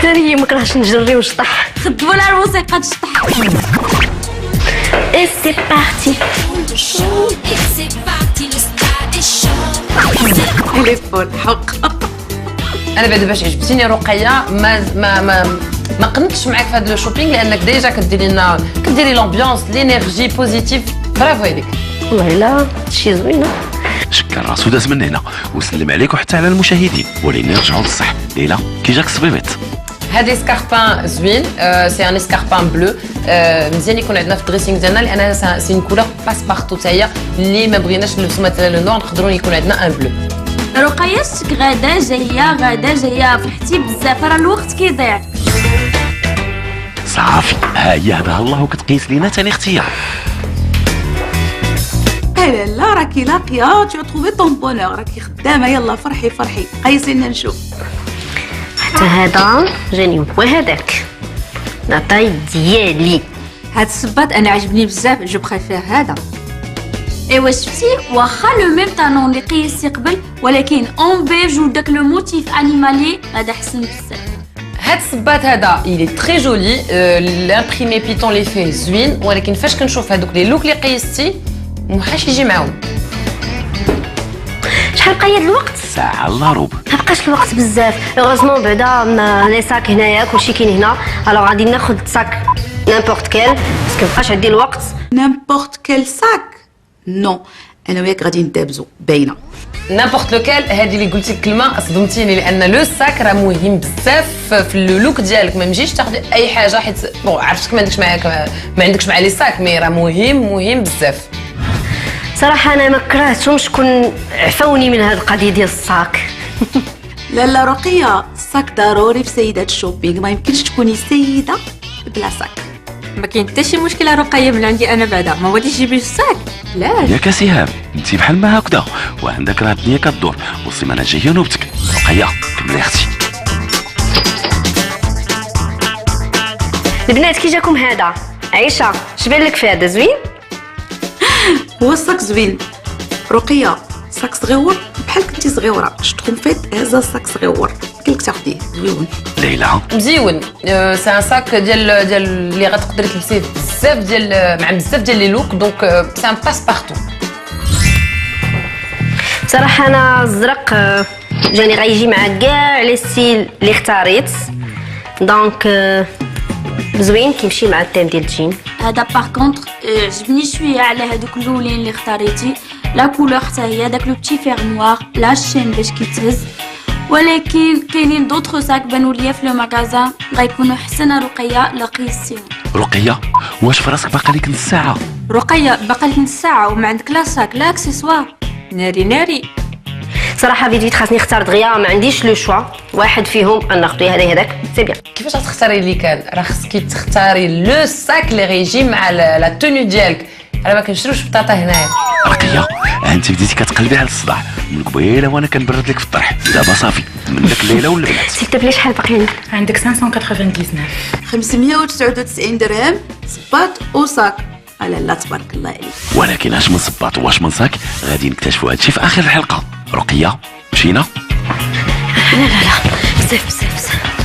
Speaker 8: ثاني ما كرهتش نجري ونشطح.
Speaker 4: خدموا لها الموسيقى تشطح.
Speaker 8: اي سي بارتي.
Speaker 2: لي فول حق.
Speaker 3: انا بعدا باش عجبتيني رقيه ما قنتش معاك في هذا لو شوبينغ، لانك ديجا كديري لامبيونس لينيرجي بوزيتيف. برافو عليك.
Speaker 8: والله لا شي زوينه.
Speaker 1: شكا راسو داز من هنا وسلم عليك وحتى على المشاهدين. ولينا نرجعوا للصح. ليلى كي جاك الصبيبط؟
Speaker 3: هذا سكاربان زوين، سي ان سكاربان بلو، مزيان يكون عندنا في الدريسينغ ديالنا، لان سي اون كولور باس بارتو حتى هي. اللي ما بغيناش نلبسوا مثلا لو نوار نقدروا يكون عندنا ان بلو.
Speaker 4: رقيتك غدا جايه فرحتي بزاف، راه الوقت كيضيع.
Speaker 1: صافي ها هي هذا الله كتقيس لينا ثاني اختيار.
Speaker 2: لا لا راكي لاقيه تو تروفي طون بونور، راكي خدامه. يلا فرحي قيسي لنا نشوف.
Speaker 8: حتى هذا جاني وهذاك لا طاي ديالي.
Speaker 4: هاد الصباط انا عجبني بزاف، جو بريفير هذا. ايوا شفتي واخا لو ميم طالون اللي قيستي قبل، ولكن اون بيج وداك لو موتيف انيمالي هذا حسن بزاف.
Speaker 3: هاد الصباط هذا إلي تري جولي، لامبريمي بيتون لي فيه زوين، ولكن فاش كنشوف هذوك لي لوك اللي قيستي محاش يجي معاهم.
Speaker 8: شحال بقى الوقت؟
Speaker 1: ساعه الا ربع.
Speaker 8: ما بقاش الوقت بزاف. هوغوزمون بعدا لي ساك هنايا كلشي كاين هنا. الوغ غادي ناخذ ساك نيمبورت كيل باسكو مابقاش عندي الوقت.
Speaker 2: نيمبورت كيل ساك؟ نو انا وياك غادي ندابزو باينه.
Speaker 3: نابورت لوكال. هذه اللي قلتي الكلمه صدمتيني، لان لو ساك راه مهم بزاف في اللوك ديالك. ما نجيش تاخذي اي حاجه حيت بون عرفتك ما عندكش مع لي ساك، مي راه مهم بزاف.
Speaker 8: صراحه انا ما كرهتهمش شكون عفوني من هذه القضيه ديال الساك.
Speaker 2: لا رقيه الساك ضروري في سيدات الشوبينغ، ما يمكنش تكوني سيده بلا ساك.
Speaker 6: ما كاين حتى شي مشكله رقيه من عندي انا بعدا. ما غاديش تجيبي الساك علاش؟
Speaker 1: ياك سهام انت بحال ما هكذا وعندك راه الدنيا كدور، والسيمانه الجايه نوبتك. رقيه كملي اختي.
Speaker 8: البنات كي جاكم هذا؟ عيشه شبان لك في هذا زوين؟
Speaker 2: هو الساك زوين. رقيه ساك صغيور بحال كنتي صغيره، شفتكم فيت هذا الساك صغيور كلك تاخديه زوين.
Speaker 1: ليلى
Speaker 3: مزيون، سي ان ساك ديال اللي غتقدري تلبسيه بزاف مع بزاف ديال لي لوك، دونك سي ان باس بارتو.
Speaker 8: صراحه انا الزرق جاني غيجي مع كاع لي ستيل اللي اختاريت. دونك زوين كيمشي مع التيم ديال الجين.
Speaker 4: هذا باغ كونطخ عجبني شويه على هذوك الاولين اللي اختاريتي. لا كولور حتى هي داك لو بتي فيرموار لا شين باش كيتهز، ولكن كاينين دوطخ ساك بانوا ليا في لو ماغازان غيكونوا حسن. رقيه لقيسيهم.
Speaker 1: رقيه واش في راسك باقا لك نص ساعه؟
Speaker 7: رقيه باقا لك نص ساعه وما عندك لا ساك لا اكسسوار. ناري ناري
Speaker 8: صراحه فيت خاصني نختار دغيا، ما عنديش لو شوا واحد فيهم ان ناخذ هذا هذاك سي بيان.
Speaker 3: كيفاش غتختاري اللي كان؟ راه خصك تختاري لو ساك لي غيجي مع لا توني ديالك. انا ما كنشروش بطاطا هنايا.
Speaker 1: رقيه انت بديتي كتقلبي على الصداع من قبيله وانا كنبرد لك في الطرح، دابا صافي من داك الليله والبنات.
Speaker 8: سيت بلي شحال باقي عندك؟
Speaker 7: عندك 599
Speaker 2: 599 درهم صباط وصاك. لا تبارك الله عليك.
Speaker 1: ولكن اش من صباط واش من صاك غادي نكتشفوا هادشي في اخر الحلقه. رقيه مشينا؟
Speaker 8: لا بزاف.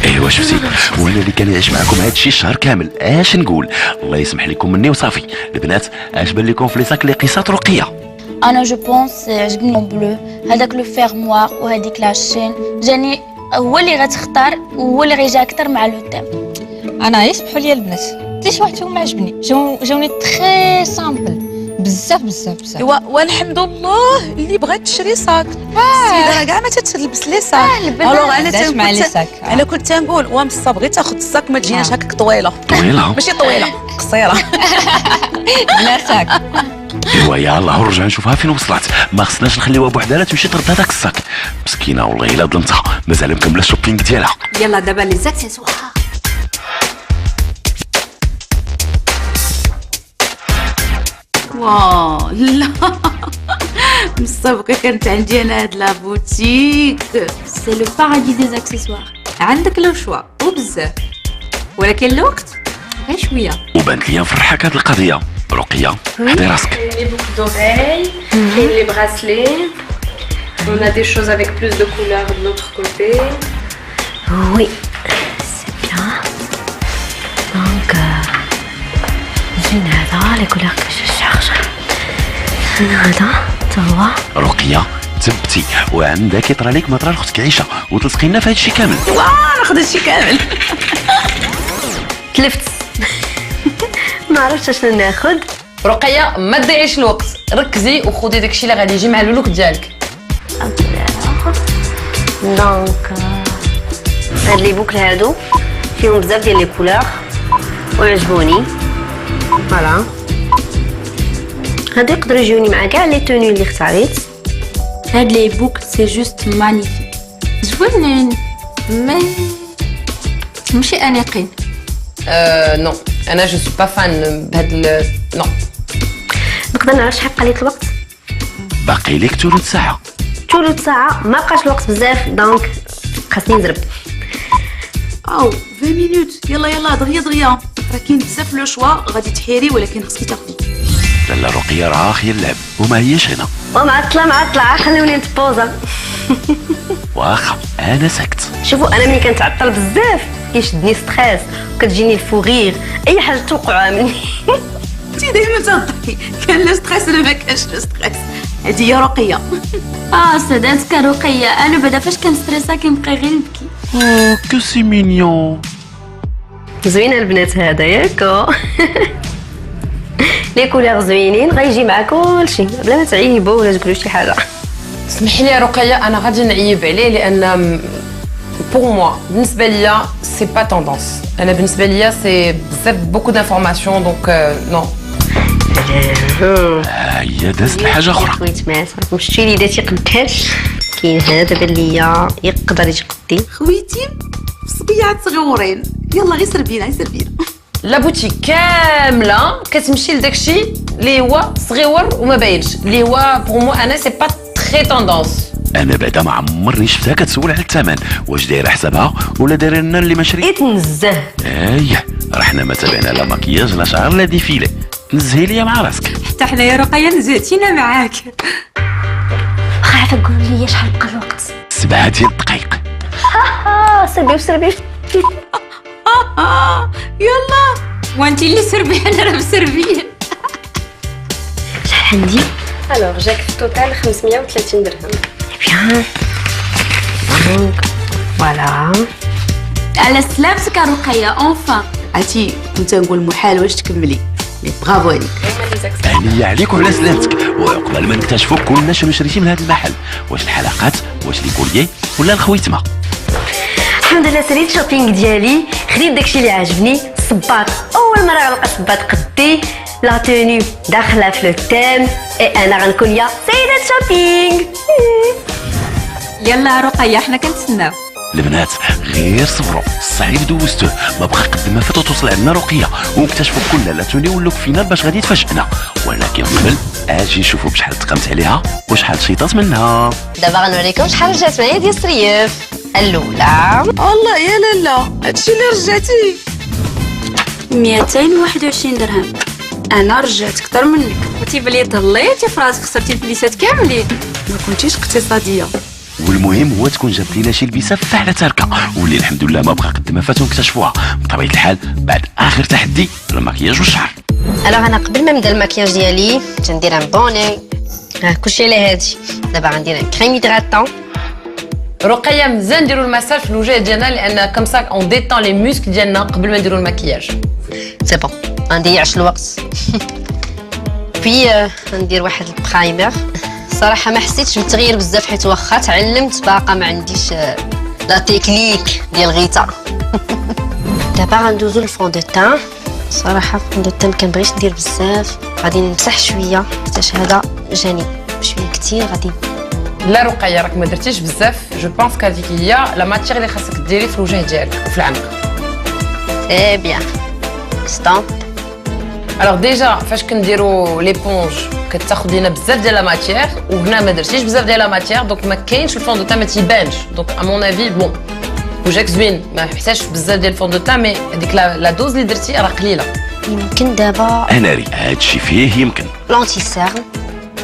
Speaker 1: ايوا شفتي، وانا اللي كان يعيش معكم هادشي الشهر كامل اش نقول. الله يسمح لكم مني وصافي. البنات اش بان لكم في لي ساك اللي قيسات رقيه؟
Speaker 4: انا جو بونس عجبني لون بلو هذاك لو فيرموار وهذيك لا شين جاني هو اللي غتختار وهو اللي غيجي اكثر مع لو تيم.
Speaker 6: انا يسمحوا لي البنات حتى شي واحد فيهم ما عجبني، جاوني تري سامبل بزاف.
Speaker 2: والحمد لله اللي بغات تشري صاك. السيده راه كاع ما تتلبس لي صاك. الوغ انا كنت تنقول وامصه بغيت تاخذ الصاك ما تجيناش هكاك طويله ماشي طويله قصيره.
Speaker 6: لا ساك.
Speaker 1: ايوا يلاه نرجع نشوفها فين وصلت. ما خصناش نخليوها بوحدها تمشي ترد هذاك الصاك مسكينه. والله الا ظلمتها مازال مكمله الشوبينغ ديالها.
Speaker 7: يلا دابا لي زاكسيسوار.
Speaker 2: واو لا مسابقه كانت عندي انا هاد لا بوتيك.
Speaker 4: سي لو بارادي دي زاكسيسوار.
Speaker 7: عندك لو شوا وبزاف، ولكن الوقت غير شويه.
Speaker 1: وبانت ليا نفرحك هاد القضيه. رقيه حضي راسك.
Speaker 10: Les boucles d'oreilles, les bracelets. On a des choses avec plus de couleurs de l'autre côté.
Speaker 8: Oui, c'est bien. Donc, زين هذا les couleurs que je cherche. هذا توا.
Speaker 1: رقيه تبتي وعندك يطرى لك مطرى اختك عيشه وتلصقي لنا في هادشي كامل.
Speaker 2: ناخذ هادشي كامل.
Speaker 8: تلفت ما عرفتش شنو ناخذ.
Speaker 3: رقيه ما تضيعيش الوقت، ركزي وخذي داكشي اللي غادي يجي مع اللوك ديالك.
Speaker 8: دونك هاد لي بوكل هادو فيهم بزاف ديال لي كولور وعجبوني. فوالا هادو يقدروا يجوني مع كاع لي توني اللي اختاريت.
Speaker 4: هاد لي بوكل سي جوست مانيفيك
Speaker 7: زوينين مي ماشي انيقين.
Speaker 3: نو انا جو سو با فان بهاد نو.
Speaker 8: نقدر نعرف شحال بقى ليك الوقت؟
Speaker 1: باقي لك ثلث ساعه.
Speaker 8: ثلث ساعه ما بقاش الوقت بزاف دونك خاصني نزرب.
Speaker 2: او 20 مينوت. يلا دغيا راه كاين بزاف لو شوا غادي تحيري ولكن خصك تاخذي.
Speaker 1: لا رقيه راه خير اللعب وما هيش هنا.
Speaker 8: معطله خلوني نتبوزا.
Speaker 1: واخا انا سكت.
Speaker 8: شوفوا انا ملي كنتعطل بزاف كيشدني ستريس وكتجيني الفوغير اي حاجه توقع مني.
Speaker 2: انت دائما تضحكي. كان لو ستريس ولا ما كانش لو ستريس. هذه هي رقيه.
Speaker 4: ساداتك رقيه. انا بعدا فاش كنستريسا كنبقى غير نبكي.
Speaker 1: كو سي مينيون.
Speaker 8: زوينه البنات هذا ياكو. لي كولور زوينين غيجي مع كلشي بلا ما تعيبوا ولا تقولوا شي حاجه.
Speaker 3: اسمحي لي رقيه انا غادي نعيب عليه لان بور موا بالنسبه ليا سي با توندونس. انا بالنسبه ليا سي بزاف بوكو دانفورماسيون دونك نو.
Speaker 1: هي دازت لحاجه اخرى.
Speaker 8: خويت معاك مشتي لي داتي قداش كاين هذا بان ليا يقدر يتقدي.
Speaker 2: خويتي صبيعات صغيورين. يلا غير سربينا.
Speaker 3: لا بوتيك كامله كتمشي لداكشي اللي هو صغيور وما باينش اللي هو بور مو انا سي با تري توندونس.
Speaker 1: انا بعدا ما عمرني شفتها كتسول على الثمن واش دايره حسابها ولا دايره لنا اللي ما شريت.
Speaker 8: تنزه.
Speaker 1: راه حنا ما تابعنا لا مكياج لا شعر لا ديفيلي. تنزهي ليا مع راسك.
Speaker 7: حتى حنايا رقيه نزهتينا معاك.
Speaker 8: خايفه قولوا لي شحال بقى الوقت.
Speaker 1: 7 ديال الدقائق.
Speaker 8: سربي
Speaker 2: يلا
Speaker 7: وانتي اللي سربي انا راه مسربيه.
Speaker 8: شحال عندي؟
Speaker 10: Alors, j'ai في total 530 درهم.
Speaker 8: Bien. Donc, voilà.
Speaker 2: على سلامتك رقيه اونفان. عرفتي كنت نقول محال واش تكملي، مي برافو عليك.
Speaker 1: هنيا عليك وعلى سلامتك. وقبل ما نكتشفوا كلنا شنو شريتي من هذا المحل، واش الحلقات واش لي كوليي ولا الخويتمه.
Speaker 8: الحمد لله سريت شوبينغ ديالي، خديت داكشي اللي عجبني. صباط اول مره غنلقى صباط قدي، لا توني داخله في لو تيم، اي انا غنكون يا سيده شوبينغ.
Speaker 7: يلا رقيه حنا كنتسناو.
Speaker 1: البنات غير صبروا، الصعيب دوزتوه، ما بقى قد ما فات وتوصل عندنا رقيه ونكتشفوا كلنا لا توني ولوك فينال باش غادي تفاجئنا. ولكن قبل اجي نشوفوا بشحال تقمت عليها وشحال شيطات منها.
Speaker 8: دابا غنوريكم شحال رجعت معايا ديال الصريف. الاولى
Speaker 2: الله يا لالا هادشي اللي رجعتي 221 درهم. انا رجعت اكثر منك.
Speaker 7: وتيبان لي ضليتي في راسك، خسرتي الفليسات كاملين.
Speaker 2: ما كنتيش اقتصاديه.
Speaker 1: والمهم هو تكون جابت لينا شي لبسه فاحله تاركه، واللي الحمد لله ما بقى قد ما فات ونكتشفوها بطبيعه الحال بعد اخر تحدي المكياج والشعر.
Speaker 8: الوغ انا قبل ما نبدا المكياج ديالي تندير ان بوني، كلشي على هادي. دابا غندير ان كريم هيدراتون.
Speaker 3: رقيه مزيان نديروا المساج في الوجه ديالنا لان كم سا اون ديتون لي موسك ديالنا قبل ما نديروا المكياج.
Speaker 8: سي بون غنضيعش الوقت. بي غندير واحد البرايمر. صراحه ما حسيتش بالتغيير بزاف حيت واخا تعلمت باقا ما عنديش لا تكنيك ديال غيتا. دابا غندوزو للفون دو تان. صراحه الفون دو تان ما كنبغيش ندير بزاف، غادي نمسح شويه حيت هذا جاني شويه كثير غادي.
Speaker 3: لا رقيه راك ما درتيش بزاف، جو بونس كهذيك هي لا ماتيغ اللي خاصك ديري في الوجه ديالك وفي العنق.
Speaker 8: سي بيان ستوب.
Speaker 3: الوغ ديجا فاش كنديروا ليبونج كتاخذ لينا بزاف ديال لا ماتيغ، وهنا ما درتيش بزاف ديال لا ماتيغ دونك ما كاينش الفون دو تان ما تيبانش. دونك ا مون افي بون وجهك زوين ما محتاجش بزاف ديال الفون دو تان، مي هذيك لا دوز اللي درتي راه قليله.
Speaker 8: يمكن دابا
Speaker 1: انا ري هادشي فيه يمكن
Speaker 8: لونتي سيرن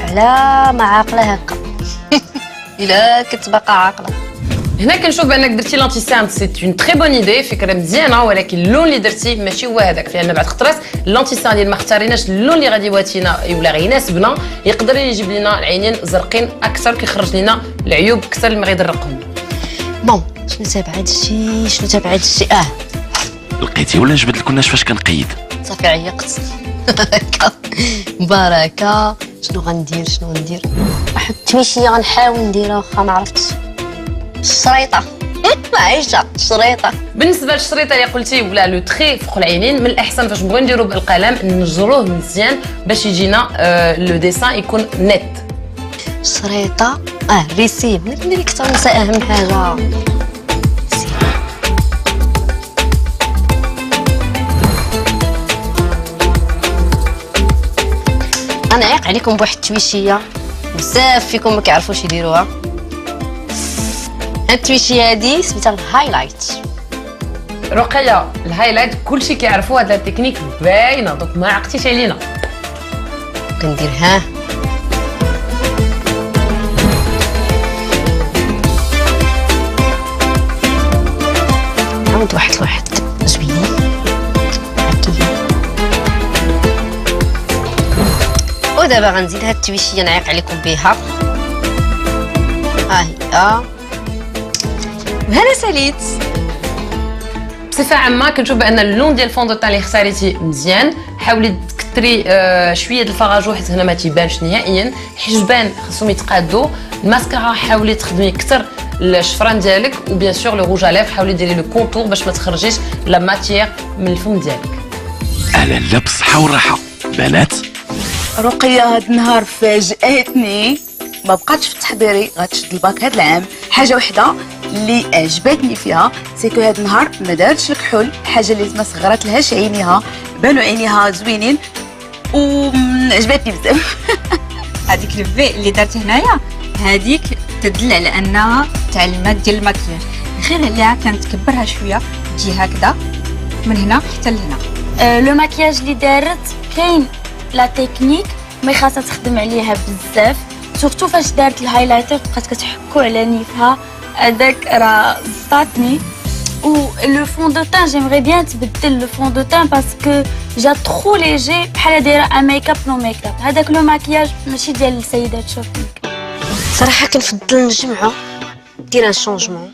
Speaker 8: على ما عاقله هكا. الا كنت باقا عاقله.
Speaker 3: هنا كنشوف بانك درتي لونتي سيرن سي اون تري بون ايدي، فكره مزيانه، ولكن اللون اللي درتي ماشي هو هذاك، لان بعد خطرات اللونتي سيرن ديال ما اختاريناش اللون اللي غادي يواتينا ولا غيناسبنا، يقدر يجيب لنا العينين زرقين اكثر، كيخرج لنا العيوب اكثر اللي ما غيضرقهم.
Speaker 8: بون شنو تابع هذا الشيء؟
Speaker 1: لقيتي ولا جبد لكم فاش كنقيد؟
Speaker 8: صافي عيقت. مباركه. شنو غندير واحد التميشيه غنحاول نديرها واخا ما عرفتش. الشريطه عايشه الشريطه.
Speaker 3: بالنسبه للشريطه اللي قلتي ولا لو تري فوق العينين، من الاحسن فاش بغيو نديرو بالقلم نجروه مزيان باش يجينا لو ديسان يكون نت.
Speaker 8: الشريطه ريسيف اللي كثر نسى اهم حاجه. انا عايق عليكم بواحد التويشيه بزاف فيكم ما كيعرفوش يديروها. هاد التويشيه هادي سميتها الهايلايت.
Speaker 3: رقيه الهايلايت كلشي كيعرفوا هاد التكنيك باينه، دونك ما عقتيش علينا.
Speaker 8: كندير نعاود واحد زوين ودابا غنزيد هاد التويشيه نعيق عليكم بها. هي وهنا ساليت.
Speaker 3: بصفه عامه كنشوف بان اللون ديال الفون دو تان اللي اختاريتي مزيان، حاولي تكثري شويه د الفراجو حيت هنا ما تيبانش نهائيا. الحجبان خاصهم يتقادوا. الماسكارا حاولي تخدمي اكثر الشفران ديالك، وبيان سور لو روج اليف حاولي ديري لو كونتور باش ما تخرجيش لا ماتيير من الفم ديالك.
Speaker 1: على اللبس صحه والراحه بنات.
Speaker 2: رقيه هاد النهار فاجاتني، ما بقاتش في تحضيري غتشد الباك هاد العام. حاجه وحده اللي عجبتني فيها سيكو هاد النهار ما دارتش الكحول، حاجه اللي ما صغرت لهاش عينيها، بانوا عينيها زوينين وعجبتني بزاف.
Speaker 7: هذيك الفي اللي درت هنايا هذيك تدل على انها تعلمات ديال المكياج، غير عليها كانت تكبرها شويه تجي هكذا من هنا حتى لهنا.
Speaker 4: لو ماكياج اللي دارت كاين لا تكنيك مي خاصها تخدم عليها بزاف، سورتو فاش دارت الهايلايتر بقات كتحكو على نيفها، هذاك راه زطاتني. و لو فون دو تان جيمري بيان تبدل لو فون دو تان باسكو جا ترو ليجي بحال دايره ان ميك اب نو ميك اب. هذاك لو ماكياج ماشي ديال السيدات شوبينغ.
Speaker 8: صراحه كنفضل نجمعو ندير ان شونجمون.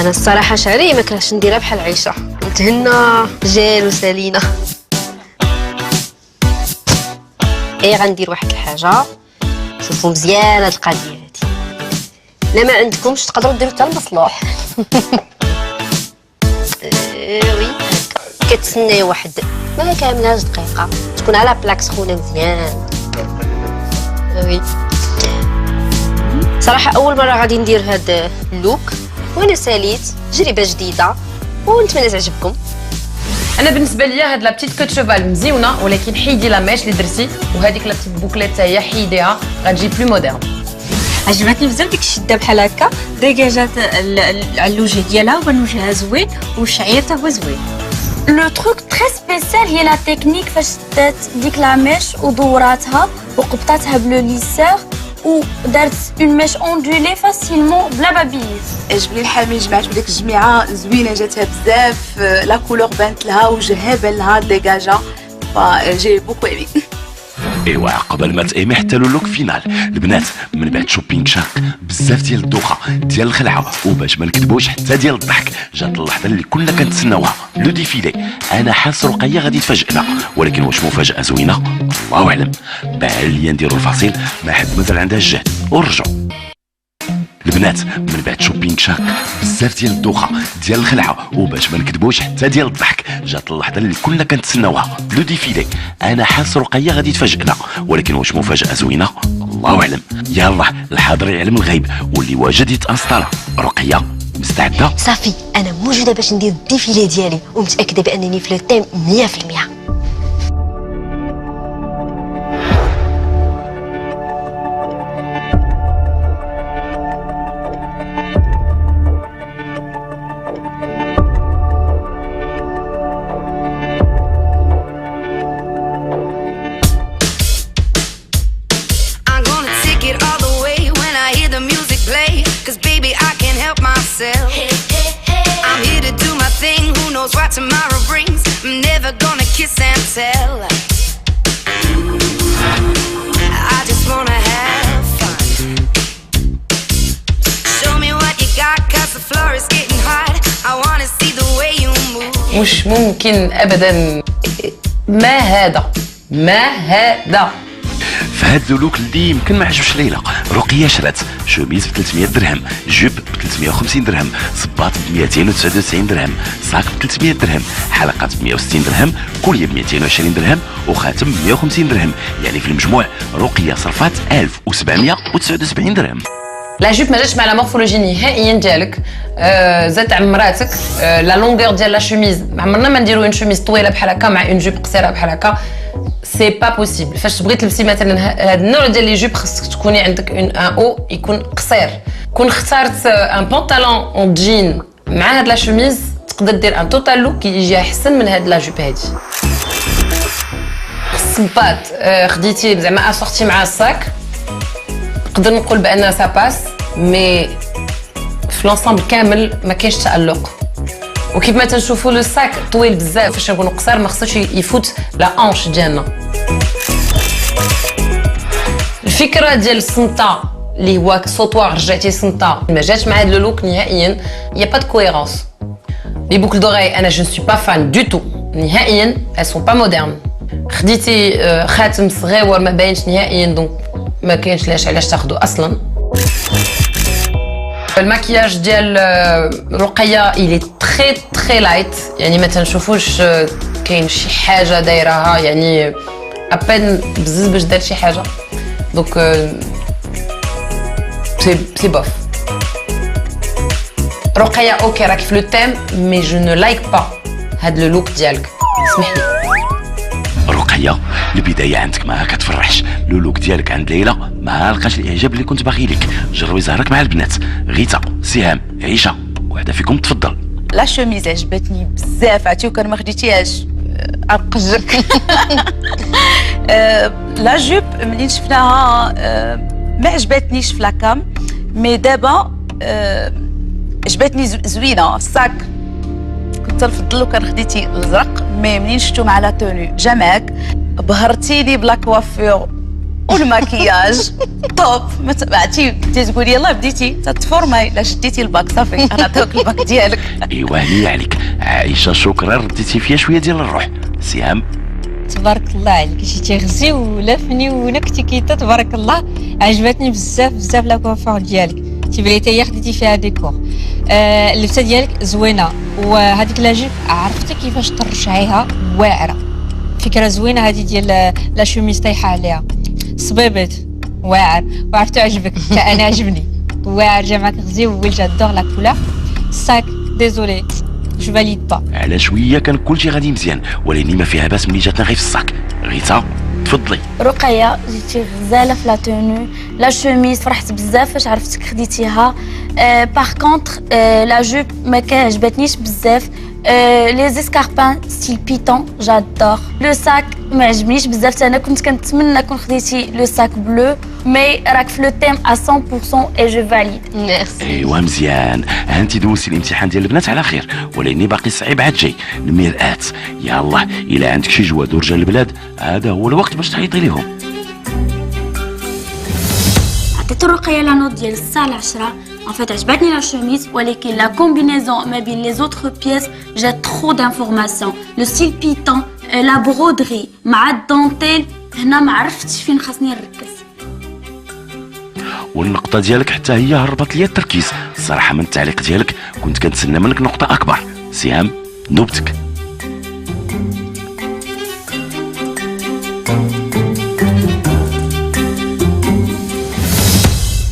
Speaker 8: انا الصراحه شعري ما كرهتش نديرها بحال عيشه، نتهنى جيل وسالينا. غندير واحد الحاجه، شوفوا مزيان هاد القضيه هادي. لا ما عندكمش تقدروا ديروا حتى المصلوح. وي كتسناي واحد ما كاملاش دقيقه تكون على بلاك سخونه مزيان. وي صراحه اول مره غادي ندير هاد اللوك وانا ساليت تجربه جديده ونتمنى تعجبكم.
Speaker 3: انا بالنسبه ليا هاد لا بتيت كوت شوفال مزيونه، ولكن حيدي لا ميش اللي درتي، وهذيك لا بتيت بوكليت هي حيديها غتجي بلو مودرن.
Speaker 7: عجبتني بزاف ديك الشده بحال هكا، ديجاجات على الوجه ديالها وبان وجهها زوين والشعير حتى هو زوين.
Speaker 4: لو تروك تري سبيسيال هي لا تكنيك فاش دات ديك لا ميش ودوراتها وقبطاتها بلو ليسور ودارت اون ميش اوندولي فاسيلمون بلا بابيز.
Speaker 2: عجبني الحامي جمعت بديك الجميعه زوينه، جاتها بزاف، لا كولور بانت لها وجهها بان لها ديجاجا، فجي بوكو ايمي.
Speaker 1: ايوا قبل ما تايمي حتى لو لوك فينال البنات، من بعد شوبينغ شاق بزاف ديال الدوخه ديال الخلعه، وباش ما نكذبوش حتى ديال الضحك، جات اللحظه اللي كنا كنتسناوها، لو ديفيلي. انا حاس رقيه غادي تفاجئنا، ولكن واش مفاجاه زوينه؟ الله اعلم. بان ليا نديرو الفصيل ما حد مازال عندها الجهد ونرجعوا. البنات من بعد شوبينغ شاق بزاف ديال الدوخه ديال الخلعه، وباش ما نكذبوش حتى ديال الضحك، جات اللحظه اللي كنا كنتسناوها، لو ديفيلي. انا حاس رقيه غادي تفاجئنا، ولكن واش مفاجاه زوينه؟ الله اعلم. يلا الحاضر يعلم الغيب واللي واجد يتانستالا. رقيه مستعده؟
Speaker 8: صافي انا موجوده باش ندير الديفيلي ديالي ومتاكده بانني في لو تيم 100%.
Speaker 11: I'm here to do my thing, who knows what tomorrow brings. I'm never gonna kiss and tell. I just wanna have fun. Show me what you got, cause the floor is getting hot. I wanna see the way you move.
Speaker 3: مش ممكن ابدا. ما هذا
Speaker 1: في هاد اللوك اللي يمكن ما عجبش ليلى. رقيه شرات شوميز ب 300 درهم، جوب ب 350 درهم، صباط ب 299 درهم، صاك ب 300 درهم، حلقات ب 160 درهم، كوليه ب 220 درهم، وخاتم ب 150 درهم. يعني في المجموع رقيه صرفات 1779 درهم.
Speaker 3: لا جوب ما جاتش مع لا مورفولوجي نهائيا ديالك، زادت عمراتك. لا لونغور ديال لا شوميز عمرنا ما نديرو اون شوميز طويله بحال هكا مع اون جوب قصيره بحال هكا، سي با بوسيبل. فاش تبغي تلبسي مثلا هذا النوع ديال لي جوب خصك تكوني عندك ان او يكون قصير. كون اختارت ان بونطالون اون جين مع هاد لا شوميز تقدر دير ان توتال لوك يجي احسن من هاد لا جوب هادي. الصباط خديتي زعما اسورتي مع الساك، نقدر نقول بان سا باس، مي في لونسامبل كامل ما كاينش تألق. وكيف ما تنشوفوا لو ساك طويل بزاف، فاش نكونوا قصير ما خصوش يفوت لا اونش ديالنا. الفكره ديال السنطه اللي هو سوطوار رجعتي سنطه ما جاتش مع هذا لو لوك نهائيا. يا با دو كويرونس. لي بوكل دوغاي انا جو سوي با فان دو تو نهائيا، elles sont pas modernes. خديتي خاتم صغير ما باينش نهائيا، دونك ما كاينش علاش تاخذو اصلا. الماكياج ديال رقيه إلي تري تري لايت، يعني ما تنشوفوش كاين شي حاجه دايرها، يعني ابان بزز باش دار شي حاجه، دونك سي بوف. رقيه اوكي راكي في لو تيم، مي جو نو لايك با هاد لو لوك ديالك، اسمح لي.
Speaker 1: رقيه البدايه عندك ما كتفرحش، لو لوك ديالك عند ليلى ما لقاش الاعجاب اللي كنت باغي لك. جربي زهرك مع البنات، غيتا، سهام، عيشه، وحده فيكم تفضل.
Speaker 2: لا شوميز عجبتني بزاف، عرفتي وكان ما خديتيهاش ارقجك. لا جوب منين شفناها ما عجبتنيش في لاكام، مي دابا عجبتني زوينه. الساك كنت نفضل لو كان خديتي الازرق، مي منين شفتو مع لا توني جا معاك. بهرتيني بلا كوافور والماكياج توب. ما تبعتي بديتي تقولي يلاه بديتي تتفورماي، لا شديتي الباك صافي انا نعطيوك الباك ديالك.
Speaker 1: ايوا هنيا عليك عائشه، شكرا رديتي فيها شويه ديال الروح. سهام
Speaker 6: تبارك الله عليك، جيتي غزيوله فنيونه، كنتي كيتا تبارك الله. عجبتني بزاف بزاف لا كوافور ديالك، تيبان لي هي خديتي فيها ديكور. اللبسه ديالك زوينه، وهذيك لا جيب عرفتي كيفاش ترجعيها واعره. فكره زوينه هذه ديال لا شوميز طايحه عليها صبيبات واعر، وعرفتو عجبك انا عجبني واعر، جا معاك غزيول، جادور لا كولور. الساك ديزولي جو فاليد با،
Speaker 1: على شويه كان كلشي غادي مزيان، ولكن ما فيها باس ملي جاتنا غير في الصاك. غيتا تفضلي.
Speaker 4: رقية جيتي غزالة في لا تونو، لا شوميز فرحت بزاف فاش عرفتك خديتيها. باغ كونطخ لا جوب ما كعجبتنيش بزاف. لي زيسكاربان ستيل بيتون جادور. لو ساك ما عجبنيش بزاف، انا كنت كنتمنى كون خديتي لو ساك بلو، مي راك في لو تيم ا 100% اي جو فاليد.
Speaker 8: ميرسي.
Speaker 1: ايوا مزيان، انت دوزتي الامتحان ديال البنات على خير، ولكن باقي صعيب عاد جاي المرآة. يلاه الا عندك شي جواد ورجال البلاد هذا هو الوقت باش تعيطي ليهم.
Speaker 4: عطيت الرقية لا نوت ديال 6 على 10. En fait, عجبتني لا شوميز، ولكن لا كومبينيزون ما بين لي زوتر بيس جات ترو دانفورماسيون. لو ستيل بيتون، لا برودري مع الدونتيل، هنا ما عرفتش فين خاصني نركز.
Speaker 1: والنقطه ديالك حتى هي هربت ليا التركيز. الصراحه من التعليق ديالك كنت كنتسنى منك نقطه اكبر. سهام نوبتك.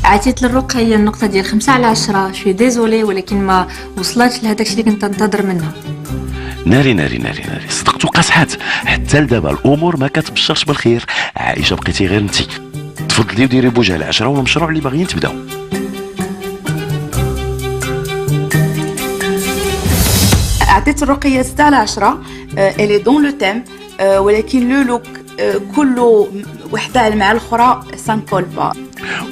Speaker 12: عطيت للرقية النقطة ديال 5 على 10. شوي ديزولي ولكن ما وصلتش لهداك الشيء اللي كنت ننتظر منها.
Speaker 1: ناري ناري ناري ناري، صدقت وقاصحات. حتى لدابا الامور ما كتبشرش بالخير. عائشه بقيتي غير انت. تفضلي وديري بوجه على 10 والمشروع اللي باغيين تبداو.
Speaker 2: عطيت الرقية 6 على 10. الي دون لو تيم، ولكن لو لوك كله وحده مع الاخرى سانكول با.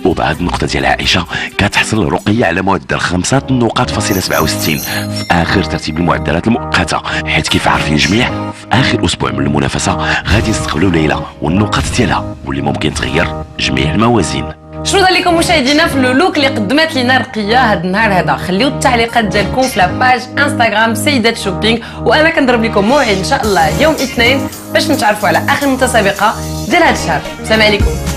Speaker 1: وبعد النقطة ديال عائشة كتحصل رقية على معدل 5 نقاط فاصلة 67 في آخر ترتيب المعدلات المؤقتة، حيث كيف عارفين الجميع في آخر أسبوع من المنافسة غادي نستقبلوا ليلى والنقاط ديالها واللي ممكن تغير جميع الموازين.
Speaker 3: شنو دار لكم مشاهدينا في اللوك اللي قدمت لنا رقيه هذا النهار هذا؟ خليو التعليقات ديالكم في لاباج انستغرام سيدات شوبينغ، وانا كنضرب لكم موعد ان شاء الله يوم الاثنين باش نتعرفوا على اخر متسابقه ديال هذا الشهر. السلام عليكم.